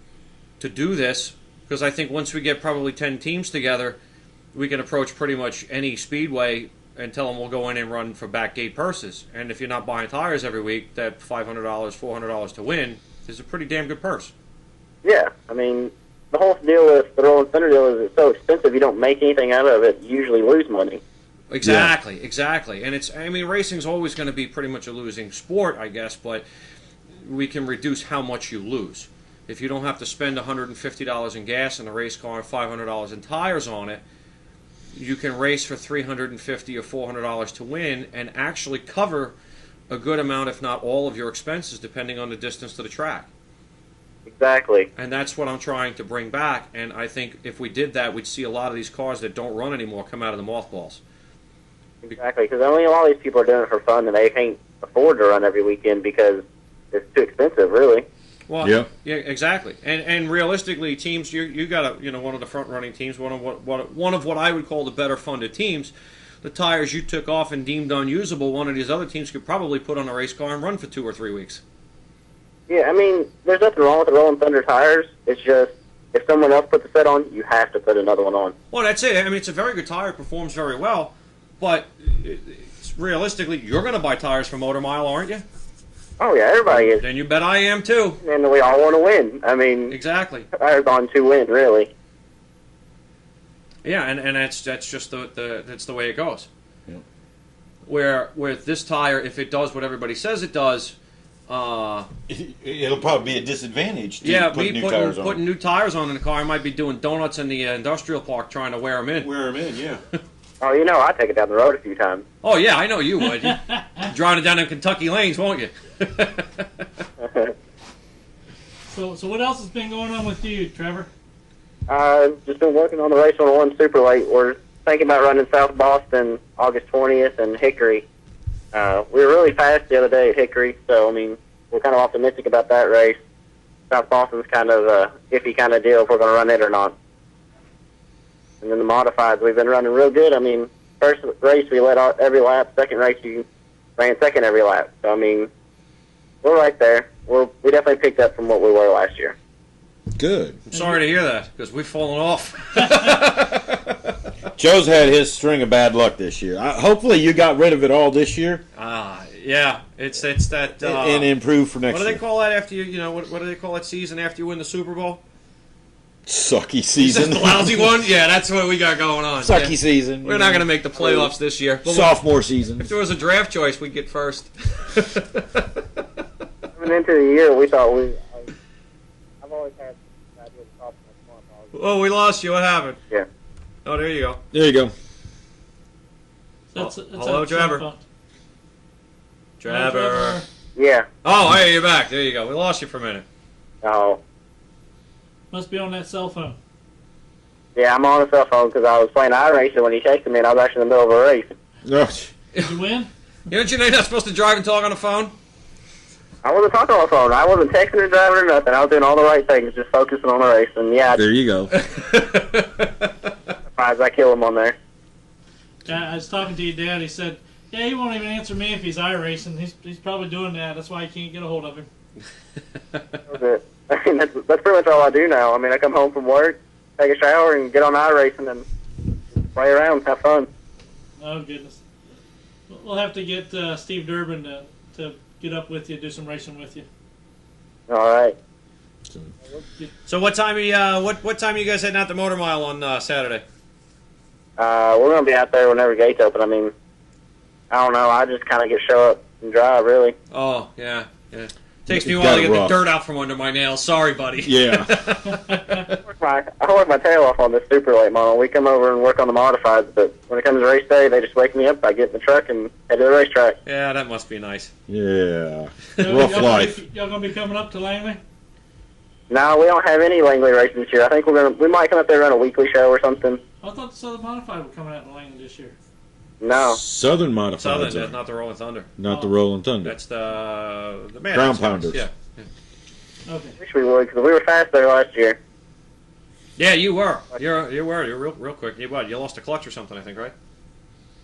to do this. Because I think once we get probably 10 teams together, we can approach pretty much any speedway and tell them we'll go in and run for back gate purses. And if you're not buying tires every week, that $500, $400 to win is a pretty damn good purse. Yeah, I mean, the whole deal with the Rolling Thunder deal is it's so expensive you don't make anything out of it. You usually lose money. Exactly. And racing's always going to be pretty much a losing sport, I guess, but we can reduce how much you lose. If you don't have to spend $150 in gas in a race car and $500 in tires on it, you can race for $350 or $400 to win and actually cover a good amount, if not all, of your expenses, depending on the distance to the track. Exactly. And that's what I'm trying to bring back. And I think if we did that, we'd see a lot of these cars that don't run anymore come out of the mothballs. Exactly, because a lot of these people are doing it for fun and they can't afford to run every weekend because it's too expensive, really. Well, yeah, exactly. And realistically, teams, you got one of the front running teams, one of what I would call the better funded teams. The tires you took off and deemed unusable, one of these other teams could probably put on a race car and run for 2 or 3 weeks. Yeah, I mean, there's nothing wrong with the Rolling Thunder tires. It's just if someone else puts a set on, you have to put another one on. Well, that's it. I mean, it's a very good tire. It performs very well. But realistically, you're going to buy tires for Motor Mile, aren't you? Oh, yeah, everybody is. Then you bet I am, too. And we all want to win. I mean... Exactly. Tires on to win, really. Yeah, and that's just that's the way it goes. Yeah. Where with this tire, if it does what everybody says it does... it'll probably be a disadvantage to putting new tires on in the car. I might be doing donuts in the industrial park trying to wear them in. Yeah. Oh, I'd take it down the road a few times. Oh, yeah, I know you would. Driving it down in Kentucky lanes, won't you? So what else has been going on with you, Trevor? Just been working on the Race 101 Super Late. We're thinking about running South Boston August 20th and Hickory. We were really fast the other day at Hickory, so, I mean, we're kind of optimistic about that race. South Boston's kind of a iffy kind of deal if we're going to run it or not. And then the modifieds, we've been running real good. I mean, first race we led out every lap. Second race you ran second every lap. So, I mean, we're right there. We definitely picked up from what we were last year. Good. I'm sorry to hear that, because we've fallen off. Joe's had his string of bad luck this year. Hopefully you got rid of it all this year. Yeah. It's that... and improve for next year. What do they call that after you, what do they call that season after you win the Super Bowl? Sucky season. The lousy one? Yeah, that's what we got going on. Sucky season. We're not going to make the playoffs this year. Sophomore season. If there was a draft choice, we'd get first. Coming into the year, we thought I've always had the idea of crossing the Oh, we lost you. What happened? Yeah. Oh, there you go. There you go. Hello, Trevor. Trevor. Yeah. Oh, hey, you're back. There you go. We lost you for a minute. Oh. Must be on that cell phone. Yeah, I'm on the cell phone because I was playing iRacing when he texted me, and I was actually in the middle of a race. Did you win? Don't you know you're not supposed to drive and talk on the phone? I wasn't talking on the phone. I wasn't texting or driving or nothing. I was doing all the right things, just focusing on the race. And yeah, There you go. surprised I killed him on there. I was talking to your dad. He said, "Yeah, he won't even answer me if he's iRacing. He's probably doing that. That's why he can't get a hold of him." That was it. I mean, that's pretty much all I do now. I mean, I come home from work, take a shower, and get on iRacing and play around, have fun. Oh goodness. We'll have to get Steve Durbin to get up with you, do some racing with you. All right. So what time what time are you guys heading out to Motor Mile on Saturday? We're gonna be out there whenever gates open. I mean, I don't know. I just kind of show up and drive, really. Oh yeah. Takes me a while to get the dirt out from under my nails. Sorry, buddy. Yeah. I work my tail off on this super late model. We come over and work on the modifieds, but when it comes to race day, they just wake me up. I get in the truck and head to the racetrack. Yeah, that must be nice. Yeah. Rough life. Y'all gonna be coming up to Langley? No, we don't have any Langley races this year. I think we might come up there and run a weekly show or something. I thought the Southern Modified were coming out in Langley this year. No. Southern Modifieds. Southern, are. not the Rolling Thunder. Not the Rolling Thunder. That's the man. Ground Pounders. Yeah. Okay. Wish we would, because we were fast there last year. Yeah, you were. You're real quick. You lost a clutch or something, I think, right?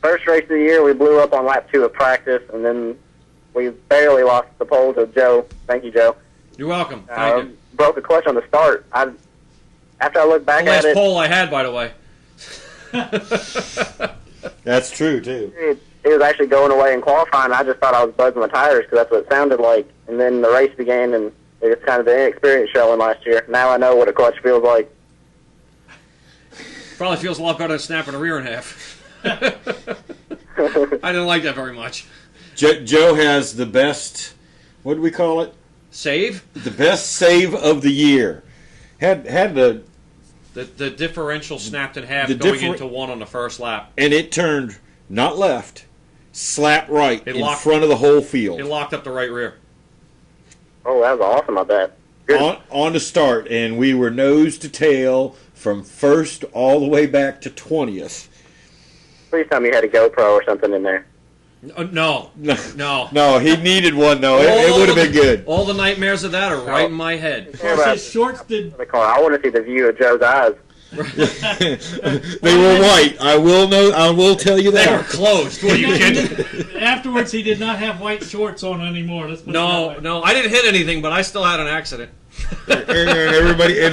First race of the year, we blew up on lap 2 of practice, and then we barely lost the pole to Joe. Thank you, Joe. You're welcome. Thank you. Broke the clutch on the start. After I looked back The at last it, pole I had, by the way. That's true, too. it was actually going away in qualifying. I just thought I was buzzing my tires because that's what it sounded like. And then the race began, and it was kind of the inexperience showing last year. Now I know what a clutch feels like. Probably feels a lot better than snapping a rear in half. I didn't like that very much. Joe has the best, what do we call it? Save? The best save of the year. Had the differential snapped in half going into one on the first lap. And it turned not left, slap right in front of the whole field. It locked up the right rear. Oh, that was awesome, I bet. On the start, and we were nose to tail from first all the way back to 20th. Please tell me you had a GoPro or something in there. No. No, he needed one, though. It would have been good. All the nightmares of that are right in my head. Of course, his shorts did. I want to see the view of Joe's eyes. They were white. I will tell you that. They were closed. What are you kidding? Afterwards, he did not have white shorts on anymore. No, I didn't hit anything, but I still had an accident. and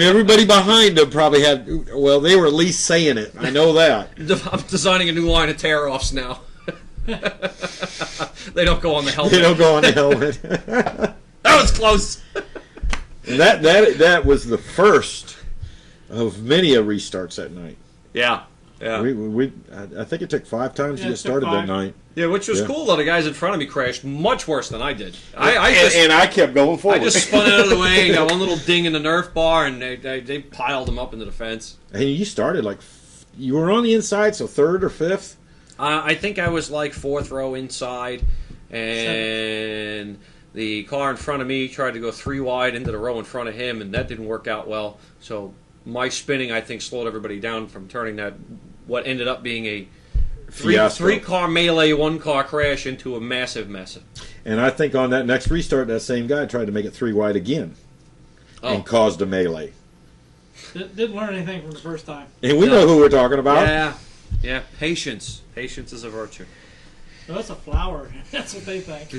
everybody behind him probably had. Well, they were at least saying it. I know that. I'm designing a new line of tear-offs now. They don't go on the helmet. They don't go on the helmet. That was close. That was the first of many a restarts that night. Yeah. I think it took 5 times to get started that night. Yeah, which was cool, though. The guys in front of me crashed much worse than I did. And I kept going forward. I just spun out of the way and got one little ding in the Nerf bar, and they piled them up into the fence. And you started you were on the inside, so 3rd or 5th? I think I was 4th row inside, and the car in front of me tried to go 3 wide into the row in front of him, and that didn't work out well. So my spinning, I think, slowed everybody down from turning what ended up being a three-car melee, 1-car crash into a massive mess. And I think on that next restart, that same guy tried to make it 3 wide again and caused a melee. Didn't learn anything from the first time. And we know who we're talking about. Yeah. Patience. Patience is a virtue. Well, that's a flower. That's what they think.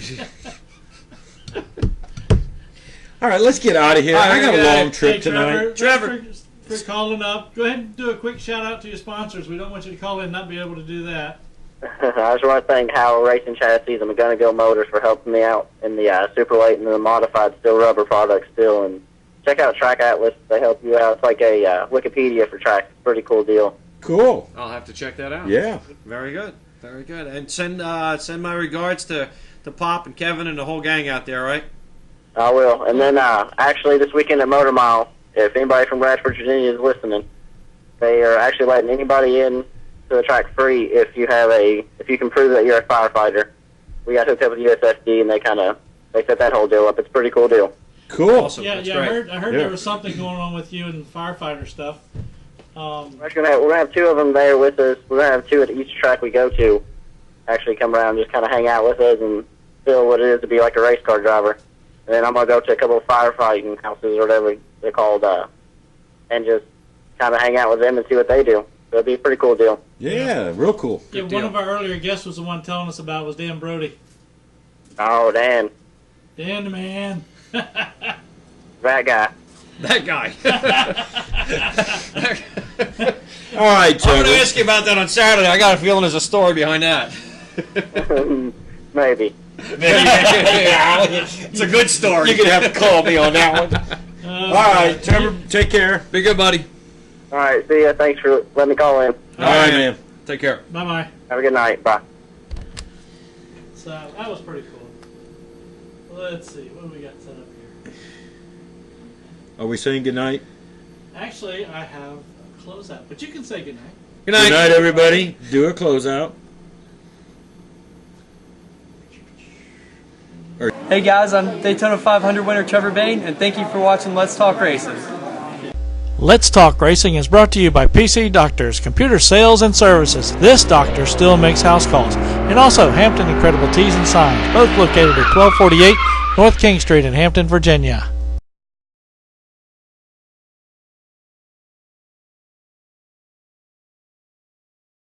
All right, let's get out of here. I got a long trip tonight. Trevor, for calling up. Go ahead and do a quick shout out to your sponsors. We don't want you to call in and not be able to do that. I just want to thank Howell Racing Chassis and McGonagall Motors for helping me out in the super late and the modified steel rubber products still. And check out Track Atlas. They help you out. It's like a Wikipedia for tracks. Pretty cool deal. Cool. I'll have to check that out. Yeah. Very good. Very good. And send my regards to Pop and Kevin and the whole gang out there, all right? I will. And then actually this weekend at Motor Mile, if anybody from Bradford, Virginia is listening, they are actually letting anybody in to the track free if you can prove that you're a firefighter. We got hooked up with USSD, and they set that whole deal up. It's a pretty cool deal. Cool. Awesome. Yeah, I heard there was something going on with you and firefighter stuff. We're gonna have 2 of them there with us. We're gonna have 2 at each track we go to. Actually, come around, and just kind of hang out with us and feel what it is to be like a race car driver. And then I'm going to go to a couple of firefighting houses or whatever they're called, and just kind of hang out with them and see what they do. So it'd be a pretty cool deal. Yeah, real cool. Yeah, one of our earlier guests was the one telling us about was Dan Brode. Oh, Dan. Dan, man. That guy. That guy. All right, I'm Trevor. going to ask you about that on Saturday. I got a feeling there's a story behind that. Maybe. It's a good story. You're going to have to call me on that one. All right, Trevor, take care. Be good, buddy. All right, see ya. Thanks for letting me call in. All right, man. Take care. Bye-bye. Have a good night. Bye. So that was pretty cool. Let's see, what do we got set up here? Are we saying goodnight? Actually, I have a closeout, but you can say goodnight. Good night. Good night, everybody. Do a closeout. Hey guys, I'm Daytona 500 winner Trevor Bain, and thank you for watching Let's Talk Racing. Let's Talk Racing is brought to you by PC Doctors, Computer Sales and Services. This doctor still makes house calls. And also Hampton Incredible Tees and Signs, both located at 1248 North King Street in Hampton, Virginia.